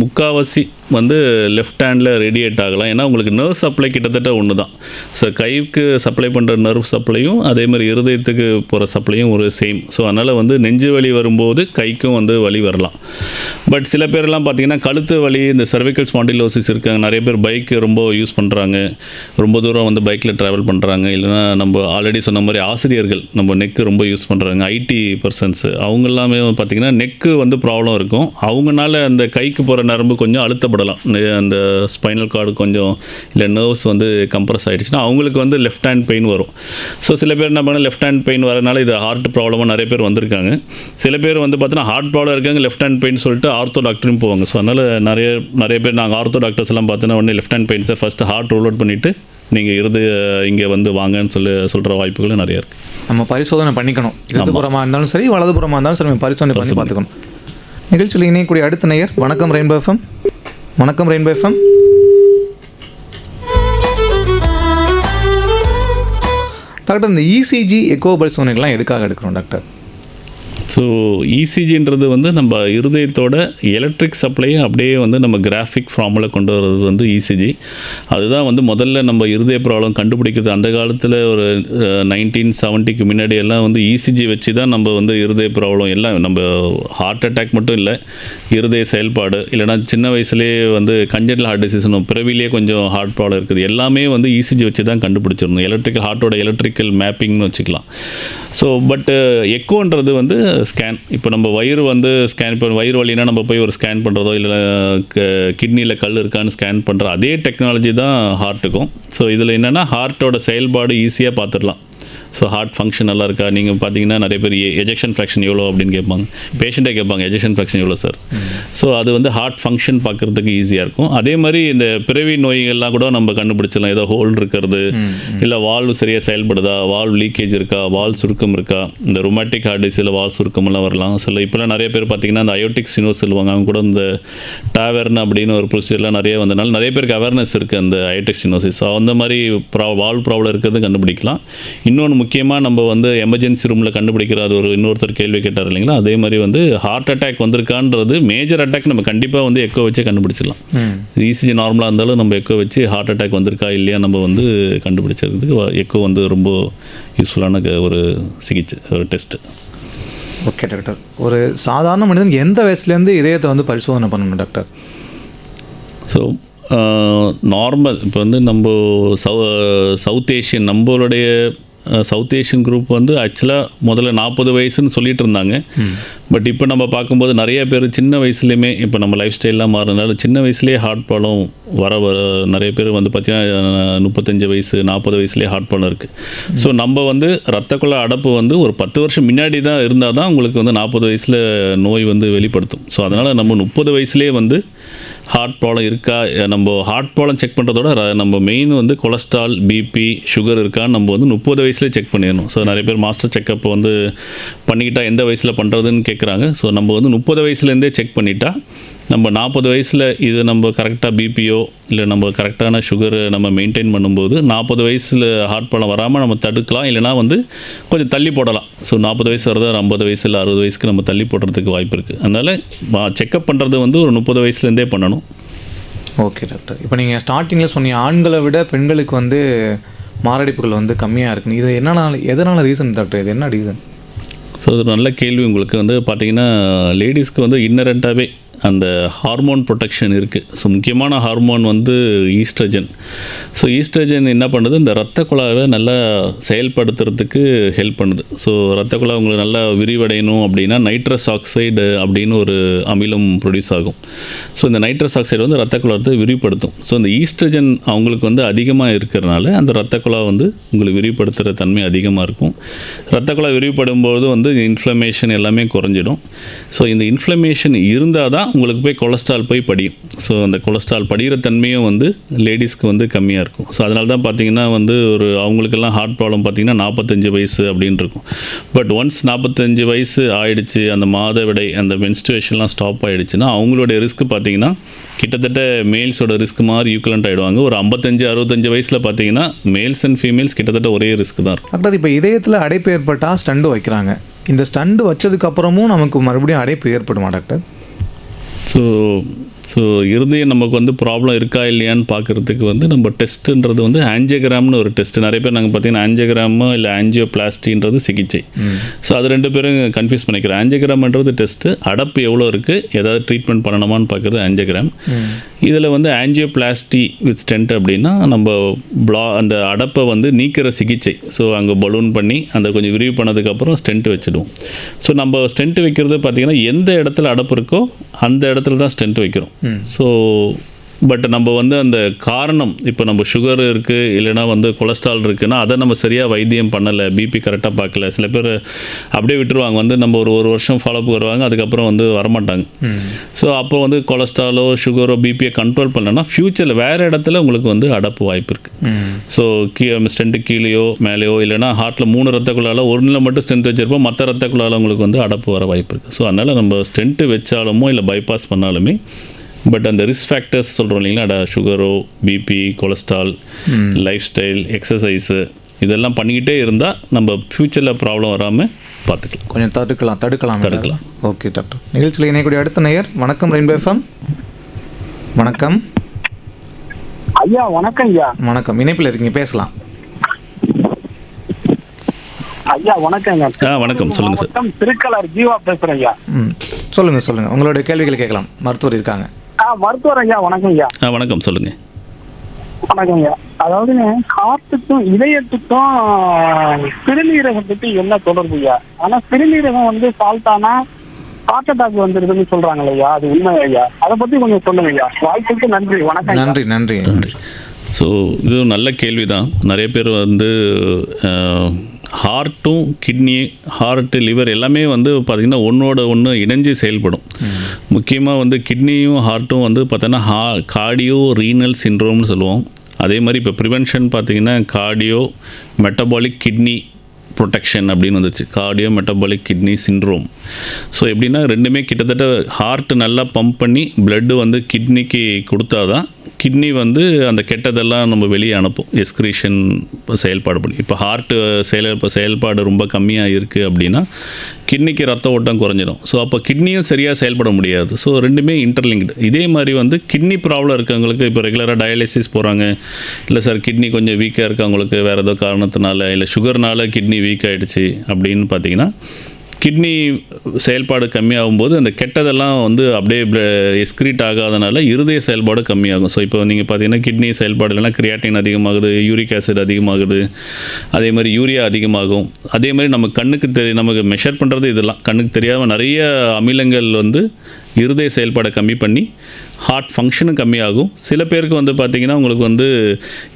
முக்கால்வாசி வந்து லெஃப்ட் ஹேண்டில் ரேடியேட் ஆகலாம். ஏன்னா உங்களுக்கு நர்வ் சப்ளை கிட்டத்தட்ட ஒன்று தான். ஸோ கைக்கு சப்ளை பண்ணுற நர்வ் சப்ளையும் அதே மாதிரி இருதயத்துக்கு போகிற சப்ளையும் ஒரு சேம். ஸோ அதனால் வந்து நெஞ்சு வலி வரும்போது கைக்கும் வந்து வலி வரலாம். பட் சில பேர்லாம் பார்த்திங்கன்னா கழுத்து வலி, இந்த cervical spondylosis இருக்காங்க, நிறைய பேர் பைக்கு ரொம்ப யூஸ் பண்ணுறாங்க, ரொம்ப தூரம் வந்து பைக்கில் ட்ராவல் பண்ணுறாங்க, இல்லைனா நம்ம ஆல்ரெடி சொன்ன மாதிரி ஆசிரியர்கள் நம்ம நெக்கு ரொம்ப யூஸ் பண்ணுறாங்க, ஐடி பர்சன்ஸு அவங்க எல்லாமே பார்த்திங்கன்னா நெக்கு வந்து ப்ராப்ளம் இருக்கும். அவங்கனால அந்த கைக்கு போகிற நரம்பு கொஞ்சம் அழுத்தப்படலாம், அந்த ஸ்பைனல் கார்டு கொஞ்சம் இல்லை நர்வ்ஸ் வந்து கம்ப்ரஸ் ஆகிடுச்சுன்னா அவங்களுக்கு வந்து லெஃப்ட் ஹேண்ட் பெயின் வரும். ஸோ சில பேர் என்ன பண்ணால் லெஃப்ட் ஹேண்ட் பெயின் வரனால இது ஹார்ட் ப்ராப்ளமாக நிறைய பேர் வந்திருக்காங்க. சில பேர் வந்து பார்த்தீங்கன்னா ஹார்ட் ப்ராப்ளம் இருக்காங்க, லெஃப்ட் ஹேண்ட் பெயின் சொல்லிட்டு ஆர்த்தோ டாக்டரும் போவாங்க. ஸோ அதனால் நிறைய பேர் நாங்கள் ஆர்த்தோ டாக்டர்ஸ் எல்லாம் பார்த்தீங்கன்னா உடனே left hand pain sir first heart rule out பண்ணிவிட்டு நீங்கள் இங்கே வந்து வாங்கன்னு சொல்கிற வாய்ப்புகளும் நிறையா இருக்குது. நம்ம பரிசோதனை பண்ணிக்கணும், இடதுபுறமாக இருந்தாலும் சரி வலதுபுறமாக இருந்தாலும் சரி, நம்ம பரிசோதனை பண்ணி பார்த்துக்கணும். நிகழ்ச்சியில் இணையக்கூடிய அடுத்த நேயர், வணக்கம் ரெயின்போ எஃப்எம். வணக்கம் ரெயின்போ எஃப்எம். டாக்டர், இந்த இசிஜி எக்கோ பரிசோதனைகள்லாம் எதுக்காக எடுக்கிறோம் டாக்டர்? ஸோ இசிஜின்றது வந்து நம்ம இருதயத்தோட எலக்ட்ரிக் சப்ளையை அப்படியே வந்து நம்ம கிராஃபிக் ஃபார்மில் கொண்டு வர்றது வந்து இசிஜி. அதுதான் வந்து முதல்ல நம்ம இருதய ப்ராப்ளம் கண்டுபிடிக்கிறது. அந்த காலத்தில் ஒரு 1970க்கு முன்னாடி எல்லாம் வந்து இசிஜி வச்சு தான் நம்ம வந்து இருதய ப்ராப்ளம் எல்லாம், நம்ம ஹார்ட் அட்டாக் மட்டும் இல்லை, இருதய செயல்பாடு இல்லைனா சின்ன வயசுலேயே வந்து கன்ஜென்டல் ஹார்ட் டிசீஸ், பிறவிலேயே கொஞ்சம் ஹார்ட் ப்ராப்ளம் இருக்குது, எல்லாமே வந்து இசிஜி வச்சு தான் கண்டுபிடிச்சிடணும். ஹார்ட்டோட எலக்ட்ரிக்கல் மேப்பிங்னு வச்சுக்கலாம். ஸோ பட் எக்கோன்றது வந்து ஸ்கேன். இப்போ நம்ம வயிறு வந்து ஸ்கேன், இப்போ வயிறு வலினா நம்ம போய் ஒரு ஸ்கேன் பண்ணுறதோ இல்லை கிட்னியில் கல் இருக்கான்னு ஸ்கேன் பண்ணுற அதே டெக்னாலஜி தான் ஹார்ட்டுக்கும். ஸோ இதில் என்னென்னா ஹார்ட்டோட செயல்பாடு ஈஸியாக பார்த்துடலாம். ஸோ ஹார்ட் ஃபங்க்ஷன் நல்லா இருக்கா, நீங்கள் பார்த்தீங்கன்னா நிறைய பேர் எஜெக்ஷன் ஃப்ராக்ஷன் எவ்வளோ அப்படின்னு கேட்பாங்க, பேஷண்ட்டே கேட்பாங்க எஜெக்ஷன் ஃப்ராக்ஷன் எவ்வளோ சார். ஸோ அது வந்து ஹார்ட் ஃபங்க்ஷன் பார்க்குறதுக்கு ஈஸியாக இருக்கும். அதே மாதிரி இந்த பிறவி நோய்கள்லாம் கூட நம்ம கண்டுபிடிச்சிடலாம். ஏதோ ஹோல் இருக்கிறது, இல்லை வால்வு சரியாக செயல்படுதா, வால்வ் லீக்கேஜ் இருக்கா, வால் சுருக்கம் இருக்கா, இந்த ரொமாட்டிக் ஹார்ட் டிசீஸில் வால் சுருக்கமெல்லாம் வரலாம். சில இப்போலாம் நிறைய பேர் பார்த்தீங்கன்னா இந்த அயோட்டிக் ஸ்டெனோசிஸ் சொல்லுவாங்க, அவங்க கூட இந்த டாவர்ன் அப்படின்னு ஒரு ப்ரொசீஜர்லாம் நிறைய வந்தனால நிறைய பேருக்கு அவேர்னஸ் இருக்குது அந்த அயோட்டிக் ஸ்டெனோசிஸ். ஸோ அந்த மாதிரி வால்வ் ப்ராப்ளம் இருக்கிறது கண்டுபிடிக்கலாம். இன்னொன்று முக்கியமாக நம்ம வந்து எமர்ஜென்சி ரூமில் கண்டுபிடிக்கிற, அது ஒரு இன்னொருத்தர் கேள்வி கேட்டார் இல்லைங்களா, அதே மாதிரி வந்து ஹார்ட் அட்டாக் வந்திருக்கான்றது மேஜர் அட்டாக் நம்ம கண்டிப்பாக வந்து எக்கோ வச்சே கண்டுபிடிச்சிடலாம். இசிஜி நார்மலாக இருந்தாலும் நம்ம எக்கோ வச்சு ஹார்ட் அட்டாக் வந்திருக்கா இல்லையா நம்ம வந்து கண்டுபிடிச்சிருக்கிறதுக்கு எக்கோ வந்து ரொம்ப யூஸ்ஃபுல்லான ஒரு சிகிச்சை, ஒரு டெஸ்ட்டு. ஓகே டாக்டர், ஒரு சாதாரண மனிதன் எந்த வயசுலேருந்து இதயத்தை வந்து பரிசோதனை பண்ணணும் டாக்டர்? ஸோ நார்மல் இப்போ வந்து நம்ம சவுத் ஏஷியன், நம்மளுடைய சவுத் ஏஷியன் குரூப் வந்து ஆக்சுவலாக முதல்ல 40 வயசுன்னு சொல்லிட்டு இருந்தாங்க. பட் இப்போ நம்ம பார்க்கும்போது நிறைய பேர் சின்ன வயசுலேயுமே, இப்போ நம்ம லைஃப் ஸ்டைல்லாம் மாறினால சின்ன வயசுலேயே ஹார்ட் ப்ராப்ளம் வர நிறைய பேர் வந்து பார்த்திங்கன்னா 35 வயசு 40 வயசுலேயே ஹார்ட் ப்ராப்ளம் இருக்குது. ஸோ நம்ம வந்து ரத்த குழாய் அடைப்பு வந்து ஒரு 10 வருஷம் முன்னாடி தான் இருந்தால் தான் உங்களுக்கு வந்து 40 வயசில் நோய் வந்து வெளிப்படுத்தும். ஸோ அதனால் நம்ம 30 வயசுலேயே வந்து ஹார்ட் ப்ராப்ளம் இருக்கா, நம்ம ஹார்ட் ப்ராப்ளம் செக் பண்ணுறதோட நம்ம மெயின் வந்து கொலஸ்ட்ரால், பிபி, சுகர் இருக்கான்னு நம்ம வந்து 30 வயசுலேயே செக் பண்ணிடணும். ஸோ நிறைய பேர் மாஸ்டர் செக்கப் வந்து பண்ணிக்கிட்டா எந்த வயசில் பண்ணுறதுன்னு கேட்குறாங்க. ஸோ நம்ம வந்து 30 வயசுலேருந்தே செக் பண்ணிட்டா நம்ம 40 வயசில் இது நம்ம கரெக்டாக பிபியோ இல்லை நம்ம கரெக்டான சுகர் நம்ம மெயின்டைன் பண்ணும்போது 40 வயசில் ஹார்ட் ப்ராப்ளம் வராமல் நம்ம தடுக்கலாம், இல்லைனா வந்து கொஞ்சம் தள்ளி போடலாம். ஸோ 40 வயசு வரது 50 வயசு இல்லை 60 வயசுக்கு நம்ம தள்ளி போடுறதுக்கு வாய்ப்பு இருக்குது. அதனால் செக்கப் பண்ணுறது வந்து ஒரு 30 வயசுலேருந்தே பண்ணணும். ஓகே டாக்டர், இப்போ நீங்கள் ஸ்டார்டிங்கில் சொன்னீங்க ஆண்களை விட பெண்களுக்கு வந்து மாரடைப்புகள் வந்து கம்மியாக இருக்குன்னு, இது எதனால் ரீசன் டாக்டர்? இது என்ன ரீசன்? ஸோ அது நல்ல கேள்வி. உங்களுக்கு வந்து பார்த்தீங்கன்னா லேடிஸ்க்கு வந்து இன்னரண்ட்டாகவே அந்த ஹார்மோன் ப்ரொடெக்ஷன் இருக்குது. ஸோ முக்கியமான ஹார்மோன் வந்து ஈஸ்ட்ரஜன். ஸோ ஈஸ்ட்ரஜன் என்ன பண்ணுது, இந்த ரத்த குழாவை நல்லா செயல்படுத்துறதுக்கு ஹெல்ப் பண்ணுது. ஸோ ரத்த குழாய் உங்களுக்கு நல்லா விரிவடையணும் அப்படின்னா நைட்ரஸ் ஆக்சைடு அப்படின்னு ஒரு அமிலம் ப்ரொடியூஸ் ஆகும். ஸோ இந்த நைட்ரஸ் ஆக்சைடு வந்து ரத்த குழாயத்தை விரிவுபடுத்தும். ஸோ இந்த ஈஸ்ட்ரஜன் அவங்களுக்கு வந்து அதிகமாக இருக்கிறனால அந்த ரத்த குழாய் வந்து உங்களுக்கு விரிவுபடுத்துகிற தன்மை அதிகமாக இருக்கும். ரத்த குழாய் விரிவுபடும் போது வந்து இன்ஃப்ளமேஷன் எல்லாமே குறைஞ்சிடும். ஸோ இந்த இன்ஃப்ளமேஷன் இருந்தால் தான் உங்களுக்கு போய் கொலஸ்ட்ரால் போய் படியும். ஸோ அந்த கொலஸ்ட்ரால் படிகிற தன்மையும் வந்து லேடிஸ்க்கு வந்து கம்மியாக இருக்கும். ஸோ அதனால தான் பார்த்தீங்கன்னா வந்து ஒரு அவங்களுக்கெல்லாம் ஹார்ட் ப்ராப்ளம் பார்த்தீங்கன்னா 45 வயசு அப்படின்னு இருக்கும். பட் ஒன்ஸ் 45 வயசு ஆயிடுச்சு, அந்த மாதவிடை அந்த மென்ஸ்ட்ரேஷன்லாம் ஸ்டாப் ஆகிடுச்சுன்னா அவங்களுடைய ரிஸ்க் பார்த்தீங்கன்னா கிட்டத்தட்ட மேல்ஸோட ரிஸ்க் மாதிரி ஈக்குவலண்ட் ஆகிடுவாங்க. ஒரு 55-65 வயசில் பார்த்தீங்கன்னா மேல்ஸ் அண்ட் ஃபீமேல்ஸ் கிட்டத்தட்ட ஒரே ரிஸ்க் தான் இருக்கும். டாக்டர், இப்போ இதயத்தில் அடைப்பு ஏற்பட்டால் ஸ்டண்டு வைக்கிறாங்க. இந்த ஸ்டண்டு வச்சதுக்கப்புறமும் நமக்கு மறுபடியும் அடைப்பு ஏற்படுமா டாக்டர்? ஸோ இருதயம் நமக்கு வந்து ப்ராப்ளம் இருக்கா இல்லையான்னு பார்க்குறதுக்கு வந்து நம்ம டெஸ்ட்டுன்றது வந்து ஆஞ்சியோகிராம்னு ஒரு டெஸ்ட். நிறைய பேர் நாங்கள் பார்த்தீங்கன்னா ஆஞ்சியோகிராமோ இல்லை ஆஞ்சியோபிளாஸ்டின்றது சிகிச்சை. ஸோ அது ரெண்டு பேரும் கன்ஃபியூஸ் பண்ணிக்கிறோம். ஆஞ்சியோகிராம்ன்றது டெஸ்ட்டு, அடப்பு எவ்வளோ இருக்குது, ஏதாவது ட்ரீட்மெண்ட் பண்ணணுமான்னு பார்க்குறது ஆஞ்சியோகிராம். இதில் வந்து ஆஞ்சியோபிளாஸ்டி வித் ஸ்டென்ட் அப்படின்னா நம்ம அந்த அடப்பை வந்து நீக்கிற சிகிச்சை. ஸோ அங்கே பலூன் பண்ணி அந்த கொஞ்சம் விரிவு பண்ணதுக்கப்புறம் ஸ்டென்ட் வச்சுடுவோம். ஸோ நம்ம ஸ்டென்ட் வைக்கிறது பார்த்திங்கன்னா எந்த இடத்துல அடப்பு இருக்கோ அந்த இடத்துல தான் ஸ்டென்ட் வைக்கிறோம். ஸோ பட் நம்ம வந்து அந்த காரணம், இப்போ நம்ம சுகர் இருக்குது இல்லைனா வந்து கொலஸ்ட்ரால் இருக்குன்னா அதை நம்ம சரியாக வைத்தியம் பண்ணலை, பிபி கரெக்டாக பார்க்கல. சில பேர் அப்படியே விட்டுருவாங்க, வந்து நம்ம ஒரு வருஷம் ஃபாலோஅப் வருவாங்க, அதுக்கப்புறம் வந்து வரமாட்டாங்க. ஸோ அப்போ வந்து கொலஸ்ட்ராலோ சுகரோ பிபியை கண்ட்ரோல் பண்ணலன்னா ஃப்யூச்சரில் வேறு இடத்துல உங்களுக்கு வந்து அடப்பு வாய்ப்பு இருக்குது. ஸோ ஸ்டென்ட்டு கீழேயோ மேலேயோ இல்லைனா ஹார்ட்டில் 3 ரத்த குழாயில் ஒன்றில் மட்டும் ஸ்டென்ட் வச்சிருப்போம், மற்ற ரத்த குழாயில் உங்களுக்கு வந்து அடப்பு வர வாய்ப்பு இருக்குது. ஸோ அதனால் நம்ம ஸ்டென்ட்டு வச்சாலுமோ இல்லை பைபாஸ் பண்ணாலுமே பட் அந்த ரிஸ்க் ஃபேக்டர்ஸ் சொல்கிறோம் இல்லைங்களா, சுகரோ BP cholesterol life style exercise இதெல்லாம் பண்ணிக்கிட்டே இருந்தால் நம்ம ஃப்யூச்சரில் ப்ராப்ளம் வராமல் பார்த்துக்கலாம், கொஞ்சம் தடுக்கலாம். ஓகே டாக்டர், நிகழ்ச்சியில் இணையக்கூடிய அடுத்த நேயர். வணக்கம் ரெயின்போ எஃப்எம். வணக்கம் ஐயா. வணக்கம் ஐயா. வணக்கம், இணைப்பில் இருக்கீங்க, பேசலாம். ஐயா வணக்கங்க. வணக்கம், சொல்லுங்கள் சார். திருக்கலர் ஜீவா பேசுகிறேன் ஐயா. சொல்லுங்கள் உங்களுடைய கேள்விகளை கேட்கலாம். மருத்துவர் இருக்காங்க. மருத்துவர் ஐயா வணக்கம் ஐயா. வணக்கம், சொல்லுங்கள். வணக்கம் ஐயா. அதாவது ஹார்ட்டுக்கும் இதயத்துக்கும் சிறுநீரகத்துக்கு என்ன தொடர்பு ஐயா? ஆனா சிறுநீரகம் வந்து ஃபால்ட் ஆனா ஹார்ட் அட்டாக் வந்துருதுன்னு சொல்றாங்க ஐயா, அது உண்மை ஐயா? அதை பத்தி கொஞ்சம் சொல்லுங்க ஐயா. வாய்ப்புக்கு நன்றி. வணக்கம். நன்றி. ஸோ இது நல்ல கேள்வி தான். நிறைய பேர் வந்து ஹார்ட்டும் கிட்னி, ஹார்ட்டு லிவர் எல்லாமே வந்து பார்த்திங்கன்னா ஒன்றோட ஒன்று இணைஞ்சு செயல்படும். முக்கியமாக வந்து கிட்னியும் ஹார்ட்டும் வந்து பார்த்தோன்னா கார்டியோ ரீனல் சிண்ட்ரோம்னு சொல்லுவோம். அதே மாதிரி இப்போ ப்ரிவென்ஷன் பார்த்திங்கன்னா கார்டியோ மெட்டபாலிக் கிட்னி ப்ரொடெக்ஷன் அப்படின்னு வந்துச்சு, cardio metabolic kidney syndrome. So எப்படின்னா ரெண்டுமே கிட்டத்தட்ட ஹார்ட்டு நல்லா பம்ப் பண்ணி பிளட்டு வந்து கிட்னிக்கு கொடுத்தா தான் கிட்னி வந்து அந்த கெட்டதெல்லாம் நம்ம வெளியே அனுப்பும், எஸ்க்ரீஷன் செயல்பாடு பண்ணி. இப்போ ஹார்ட்டு செயல்பாடு ரொம்ப கம்மியாக இருக்குது அப்படின்னா கிட்னிக்கு ரத்த ஓட்டம் குறைஞ்சிடும். ஸோ அப்போ கிட்னியும் சரியாக செயல்பட முடியாது. ஸோ ரெண்டுமே இன்டர்லிங்க்டு. இதே மாதிரி வந்து கிட்னி ப்ராப்ளம் இருக்கவங்களுக்கு இப்போ ரெகுலராக டயாலிசிஸ் போகிறாங்க, இல்லை சார் கிட்னி கொஞ்சம் வீக்காக இருக்கவங்களுக்கு வேறு ஏதோ காரணத்தினால இல்லை சுகர்னால கிட்னி வீக் ஆகிடுச்சு அப்படின்னு பார்த்தீங்கன்னா கிட்னி செயல்பாடு கம்மியாகும்போது அந்த கெட்டதெல்லாம் வந்து அப்படியே எஸ்க்ரீட் ஆகாதனால இருதய செயல்பாடு கம்மியாகும். ஸோ இப்போ நீங்கள் பார்த்தீங்கன்னா கிட்னி செயல்பாடு இல்லைனா கிரியாட்டின் அதிகமாகுது, யூரிக் ஆசிட் அதிகமாகுது, அதே மாதிரி யூரியா அதிகமாகும். அதே மாதிரி நம்ம கண்ணுக்கு நமக்கு மெஷர் பண்ணுறது இதெல்லாம் கண்ணுக்கு தெரியாமல் நிறைய அமிலங்கள் வந்து இருதய செயல்பாடை கம்மி பண்ணி ஹார்ட் ஃபங்க்ஷனும் கம்மியாகும். சில பேருக்கு வந்து பார்த்திங்கன்னா உங்களுக்கு வந்து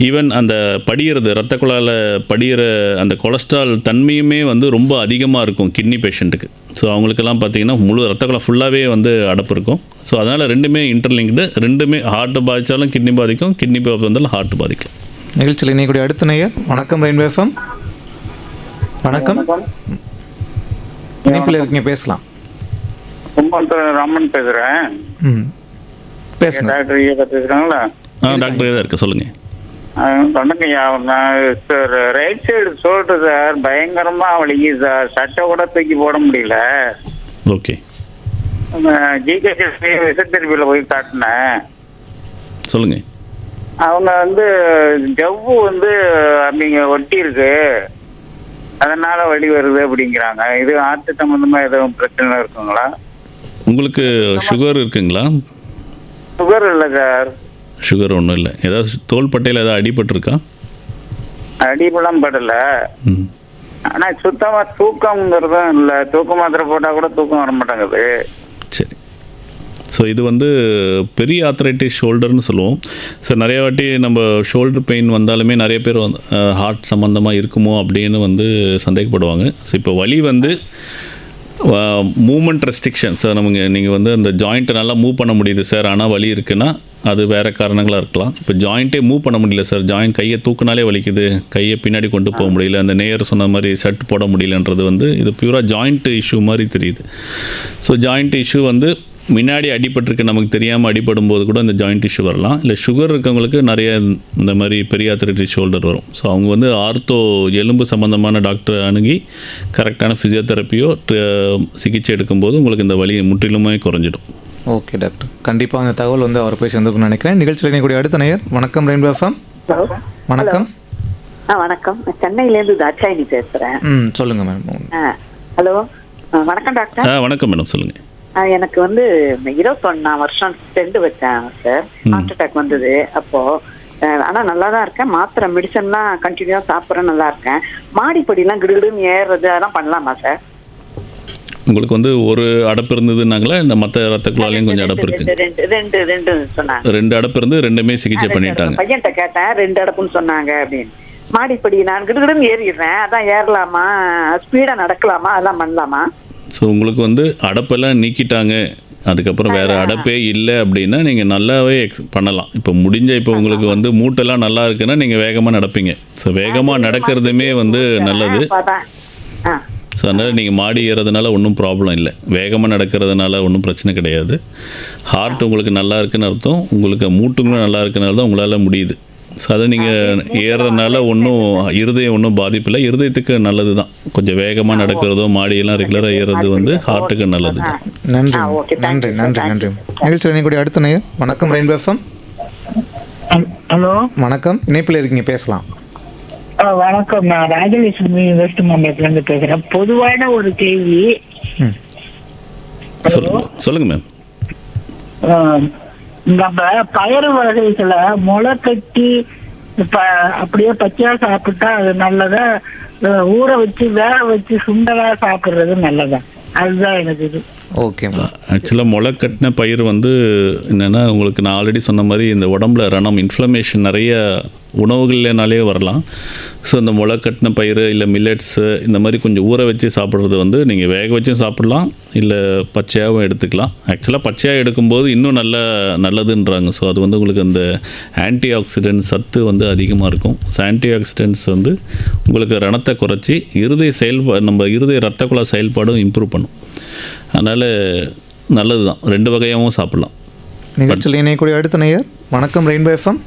ஈவன் அந்த படிகிறது ரத்த குழாயில் படிகிற அந்த கொலஸ்ட்ரால் தன்மையுமே வந்து ரொம்ப அதிகமாக இருக்கும் கிட்னி பேஷண்ட்டுக்கு. ஸோ அவங்களுக்கெல்லாம் பார்த்திங்கன்னா முழு ரத்த குழாய் ஃபுல்லாகவே வந்து அடப்பு இருக்கும். ஸோ அதனால் ரெண்டுமே இன்டர்லிங்க்டு. ரெண்டுமே ஹார்ட்டு பாதித்தாலும் கிட்னி பாதிக்கும், கிட்னி வந்தாலும் ஹார்ட்டு பாதிக்கும். நிகழ்ச்சியில் இணையக்கூடிய அடுத்த நேயர். வணக்கம் ரெயின்போ எஃப்எம். வணக்கம், இணைப்பில் இருக்கீங்க, பேசலாம். ராமன் பேசுறேன். பேசுங்க டாக்டர் ஐயா பேசுறாங்களா? டாக்டர் தான் இருக்கு, சொல்லுங்க. வணக்கம்யா. சார் ரைட் சைடு சொல்றது சார் பயங்கரமா வலிக்குது சார், சட்டை கூட தூக்கி போட முடியல. ஓகே, ஜிகேசி விசத்தெரிப்பியில் போய் காட்டினேன். சொல்லுங்க. அவங்க வந்து ஜவ்வு வந்து அப்படிங்க ஒட்டி இருக்கு. அதனால வலி வருது அப்படிங்கிறாங்க. இது ஹார்ட் சம்பந்தமா எதுவும் பிரச்சனை இருக்குங்களா? உங்களுக்கு சுகர் இருக்குங்களா? சுகர் இல்லை சார். சுகர் ஒன்றும் இல்லை. ஏதாவது தோள்பட்டையில் ஏதாவது அடிபட்டிருக்கா? அடிபெல்லாம் படல. ம். ஆனா சுத்தமா தூக்கம்ங்கிறதும் இல்லை. தூக்க மாத்திரை போட்டா கூட தூக்கம் வர மாட்டேங்குது. சரி. ஸோ இது வந்து பெரிய ஆர்த்ரைட்டிஸ் ஷோல்டர்னு சொல்லுவோம். ஸோ நிறைய வாட்டி நம்ம ஷோல்டர் பெயின் வந்தாலுமே நிறைய பேர் வந்து ஹார்ட் சம்மந்தமாக இருக்குமோ அப்படின்னு வந்து சந்தேகப்படுவாங்க. ஸோ இப்போ வலி வந்து மூமெண்ட் ரெஸ்ட்ரிக்ஷன் சார். நமக்கு நீங்கள் வந்து அந்த ஜாயிண்ட்டை நல்லா மூவ் பண்ண முடியுது சார், ஆனால் வலி இருக்குன்னா அது வேறு காரணங்களாக இருக்கலாம். இப்போ ஜாயிண்ட்டே மூவ் பண்ண முடியல சார், ஜாயிண்ட் கையை தூக்குனாலே வலிக்குது, கையை பின்னாடி கொண்டு போக முடியல, அந்த நேயர் சொன்ன மாதிரி ஷர்ட் போட முடியலன்றது வந்து இது பியூராக ஜாயிண்ட் இஷ்யூ மாதிரி தெரியுது. ஸோ ஜாயிண்ட் இஷ்யூ வந்து முன்னாடி அடிபட்டிருக்கு, நமக்கு தெரியாமல் அடிபடும் போது கூட இந்த ஜாயிண்ட் இஷ்யூ வரலாம். இல்லை சுகர் இருக்கவங்களுக்கு நிறைய இந்த மாதிரி பெரிய ஆர்த்ரைட்டிஸ் ஷோல்டர் வரும். ஸோ அவங்க வந்து ஆர்த்தோ எலும்பு சம்மந்தமான டாக்டரை அணுகி கரெக்டான ஃபிசியோதெரப்பியோ சிகிச்சை எடுக்கும்போது உங்களுக்கு இந்த வலி முற்றிலுமே குறைஞ்சிடும். ஓகே டாக்டர், கண்டிப்பாக அந்த தகவல் வந்து அவர் போய் சேர்ந்துருக்குன்னு நினைக்கிறேன். நிகழ்ச்சியில் இணையக்கூடிய அடுத்த நேயர். வணக்கம் ரெயின்போ எஃப்எம். வணக்கம். வணக்கம், சென்னையிலேருந்து தாட்சாயினி பேசுகிறேன். சொல்லுங்கள் மேம். ஹலோ, வணக்கம் டாக்டர். வணக்கம் மேடம், சொல்லுங்கள். எனக்கு வந்து 21 வருஷம் ஸ்டெண்ட் வச்சேன் சார். ஹார்ட் அட்டாக் வந்தது அப்போ. ஆனால் நல்லா தான் இருக்கேன், மாத்திரை மெடிசன்லாம் கண்டினியூவாக சாப்பிட்றேன், நல்லா இருக்கேன். மாடிப்படிலாம் கிடுகிடுன்னு ஏறுறது அதெல்லாம் பண்ணலாமா சார்? உங்களுக்கு வந்து ஒரு அடப்பு இருந்ததுனாங்களா இந்த மற்ற ரத்த குழாயிலையும் கொஞ்சம் அடப்பு இருக்கு? ரெண்டு சொன்னாங்க. 2 அடப்பு இருந்து 2மே சிகிச்சை பண்ணிட்டாங்க. பையன்கிட்ட கேட்டேன், 2 அடப்புன்னு சொன்னாங்க அப்படின்னு. மாடிப்படி நான் கிடுகிடுன்னு ஏறிடுறேன், அதான் ஏறலாமா, ஸ்பீடாக நடக்கலாமா, அதெல்லாம் பண்ணலாமா? ஸோ உங்களுக்கு வந்து அடப்பெல்லாம் நீக்கிட்டாங்க, அதுக்கப்புறம் வேறு அடப்பே இல்லை அப்படின்னா நீங்கள் நல்லாவே பண்ணலாம். இப்போ இப்போ உங்களுக்கு வந்து மூட்டெல்லாம் நல்லா இருக்குன்னா நீங்கள் வேகமாக நடப்பீங்க. ஸோ வேகமாக நடக்கிறதுமே வந்து நல்லது. ஸோ அதனால் நீங்கள் மாடி ஏறதுனால ஒன்றும் ப்ராப்ளம் இல்லை, வேகமாக நடக்கிறதுனால ஒன்றும் பிரச்சனை கிடையாது. ஹார்ட் உங்களுக்கு நல்லா இருக்குன்னு அர்த்தம், உங்களுக்கு மூட்டுங்களும் நல்லா இருக்குனால தான் உங்களால் முடியுது. ஸோ அதை நீங்கள் ஏறுறதுனால ஒன்றும் இருதயம் ஒன்றும் பாதிப்பு இல்லை, இருதயத்துக்கு நல்லது தான். கொஞ்சம் வேகமாக நடக்கிறதோ மாடியெல்லாம் ரெகுலராக ஏறுறது வந்து ஹார்ட்டுக்கு நல்லது தான். நன்றி நன்றி நன்றி நன்றி. நிகழ்ச்சியில் இணையக்கூடிய அடுத்த நேயர். வணக்கம் ரெயின்போ எஃப்எம். ஹலோ, வணக்கம், இணைப்பில் இருக்கீங்க, பேசலாம். வணக்கம், நான் ராஜலட்சுமி வெஸ்ட் மாம்பலத்துலேருந்து பேசுகிறேன். பொதுவான ஒரு கேள்வி. சொல்லுங்க மேம். நம்ம பயறு வகைகளை முளை கட்டி அப்படியே பச்சையா சாப்பிட்டா அது நல்லதா, ஊற வச்சு வேக வச்சு சுண்டலா சாப்பிட்றது நல்லதா? அதுதான் எனக்கு இது. ஓகே. ஆக்சுவலாக முளை கட்டின பயிர் வந்து என்னென்னா உங்களுக்கு நான் ஆல்ரெடி சொன்ன மாதிரி இந்த உடம்புல ரணம் இன்ஃப்ளமேஷன் நிறைய உணவுகள்னாலே வரலாம். ஸோ இந்த முளை கட்டின பயிர் இல்லை மில்லட்ஸு இந்த மாதிரி கொஞ்சம் ஊற வச்சு சாப்பிட்றது வந்து நீங்கள் வேக வச்சும் சாப்பிட்லாம், இல்லை பச்சையாகவும் எடுத்துக்கலாம். ஆக்சுவலாக பச்சையாக எடுக்கும்போது இன்னும் நல்லதுன்றாங்க. ஸோ அது வந்து உங்களுக்கு அந்த ஆன்டி ஆக்சிடென்ட் சத்து வந்து அதிகமாக இருக்கும். ஸோ ஆன்டி ஆக்சிடென்ட்ஸ் வந்து உங்களுக்கு ரணத்தை குறைச்சி நம்ம இருதய ரத்த குழாய் செயல்பாடும் இம்ப்ரூவ் பண்ணும். அதனால் நல்லது தான், 2 வகையாகவும் சாப்பிட்லாம். நிகழ்ச்சியில் இணையக்கூடிய அடுத்த நேயர். வணக்கம் ரெயின்போ எஃப்எம்.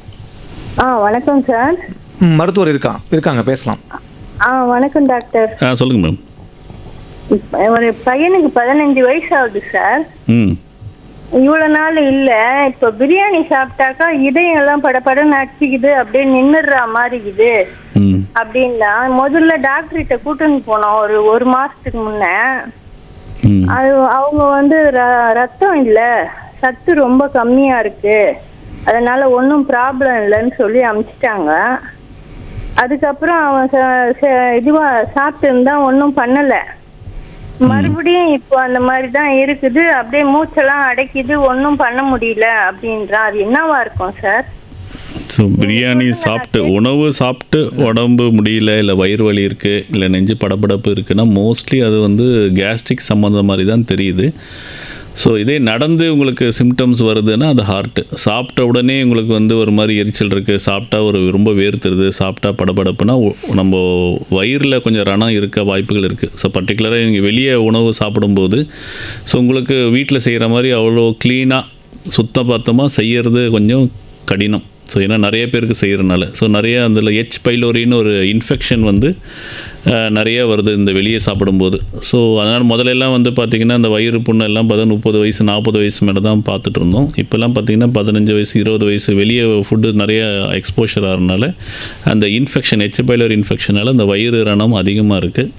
வணக்கம் சார். மருத்துவர் இருக்காங்க, பேசலாம். வணக்கம் டாக்டர். சொல்லுங்க மேம். ஒரு பையனுக்கு 15 வயசு ஆகுது சார். இவ்வளோ நாள் இல்லை, இப்போ பிரியாணி சாப்பிட்டாக்கா இதயம் எல்லாம் படப்படன்னு அடிச்சுக்குது, அப்படியே நின்றுடுற மாதிரி இருக்குது அப்படின்னா முதல்ல டாக்டர்கிட்ட கூட்டின்னு போனோம் ஒரு மாசத்துக்கு முன்ன. அது அவங்க வந்து ரத்தம் இல்லை, சத்து ரொம்ப கம்மியா இருக்கு, அதனால ஒன்றும் ப்ராப்ளம் இல்லைன்னு சொல்லி அனுப்பிச்சிட்டாங்க. அதுக்கப்புறம் அவன் இதுவா சாப்பிட்டு இருந்தா ஒன்றும் பண்ணலை. மறுபடியும் இப்போ அந்த மாதிரி தான் இருக்குது, அப்படியே மூச்செல்லாம் அடைக்குது, ஒன்றும் பண்ண முடியல அப்படின்றான். அது என்னவா இருக்கும் சார்? ஸோ பிரியாணி உணவு சாப்பிட்டு உடம்பு முடியல, இல்லை வயிறு வலி இருக்குது, இல்லை நெஞ்சு படபடப்பு இருக்குன்னா மோஸ்ட்லி அது வந்து கேஸ்ட்ரிக் சம்மந்த மாதிரி தான் தெரியுது. ஸோ இதே நடந்து உங்களுக்கு சிம்டம்ஸ் வருதுன்னா அது ஹார்ட்டு. சாப்பிட்ட உடனே உங்களுக்கு வந்து ஒரு மாதிரி எரிச்சல் இருக்குது, சாப்பிட்டா ரொம்ப வேர்த்துருது, சாப்பிட்டா படபடப்புனா நம்ம வயிறில் கொஞ்சம் ரணம் இருக்க வாய்ப்புகள் இருக்குது. ஸோ பர்டிகுலராக நீங்கள் வெளியே உணவு சாப்பிடும்போது ஸோ உங்களுக்கு வீட்டில் செய்கிற மாதிரி அவ்வளோ க்ளீனாக சுத்தபத்தமாக செய்கிறது கொஞ்சம் கடினம். ஸோ ஏன்னா நிறைய பேருக்கு செய்கிறனால ஸோ நிறைய அதில் பைலோரின்னு ஒரு இன்ஃபெக்ஷன் வந்து நிறைய வருது இந்த வெளியே சாப்பிடும்போது. ஸோ அதனால் முதலெல்லாம் வந்து பார்த்திங்கன்னா இந்த வயிறு புண்ணு எல்லாம் 30 வயசு 40 வயசு மேலே தான் பார்த்துட்டு இருந்தோம். இப்போல்லாம் பார்த்திங்கன்னா 15 வயசு 20 வயசு வெளியே ஃபுட்டு நிறைய எக்ஸ்போஷர் ஆகிறதுனால அந்த இன்ஃபெக்ஷன் H. pylori இன்ஃபெக்ஷனால் அந்த வயிறு ரணம் அதிகமாக இருக்குது.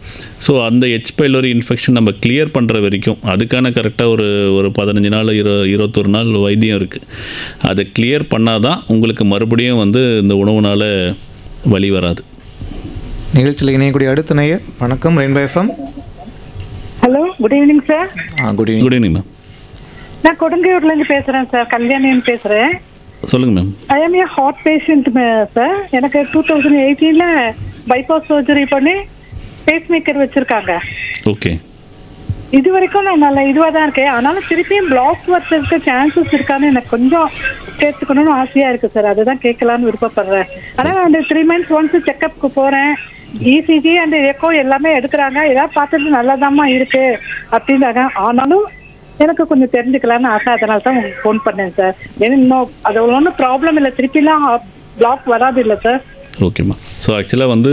ஸோ அந்த H. pylori இன்ஃபெக்ஷன் நம்ம கிளியர் பண்ணுற வரைக்கும் அதுக்கான கரெக்டாக ஒரு 15 நாள் 21 நாள் வைத்தியம் இருக்குது. அதை கிளியர் பண்ணால் தான் உங்களுக்கு மறுபடியும் வந்து இந்த உணவுனால் வலி வராது. நிகழ்ச்சியில் இணையக்கூடிய அடுத்த நேயர். வணக்கம் rainbow FM. Hello, good evening sir. Good evening. Good evening ma'am. நான் கொடுங்கையூர்லேருந்து பேசுகிறேன் சார், கல்யாணின்னு பேசுகிறேன். சொல்லுங்கள் மேம். ஐ ஆம் ஏ ஹார்ட் பேஷண்ட் சார். எனக்கு 2018 பைபாஸ் சர்ஜரி பண்ணி பேஸ் மேக்கர் வச்சுருக்காங்க. ஓகே. இது வரைக்கும் நான் நல்லா இதுவாக தான் இருக்கேன். ஆனாலும் திருப்பியும் பிளாக் வரதுக்கு சான்சஸ் இருக்கான்னு எனக்கு கொஞ்சம் கேட்டுக்கணும்னு ஆசையாக இருக்குது சார். அதுதான் கேட்கலான்னு விருப்பப்படுறேன். ஆனால் நான் 3 months ஒன்ஸ் செக்கப்புக்கு போகிறேன். ECG அண்ட் எக்கோ எல்லாமே எடுக்கிறாங்க. ஏதாவது பார்த்துட்டு நல்லாதாம்மா இருக்கு அப்படின்னாங்க. ஆனாலும் எனக்கு கொஞ்சம் தெரிஞ்சுக்கலான்னு ஆசை. அதனால தான் உங்களுக்கு ஃபோன் பண்ணேன் சார். ஏன்னா இன்னும் அது ஒன்றும் ப்ராப்ளம் இல்லை, திருப்பிலாம் பிளாக் வராது இல்லை சார். ஓகேம்மா. ஸோ ஆக்சுவலாக வந்து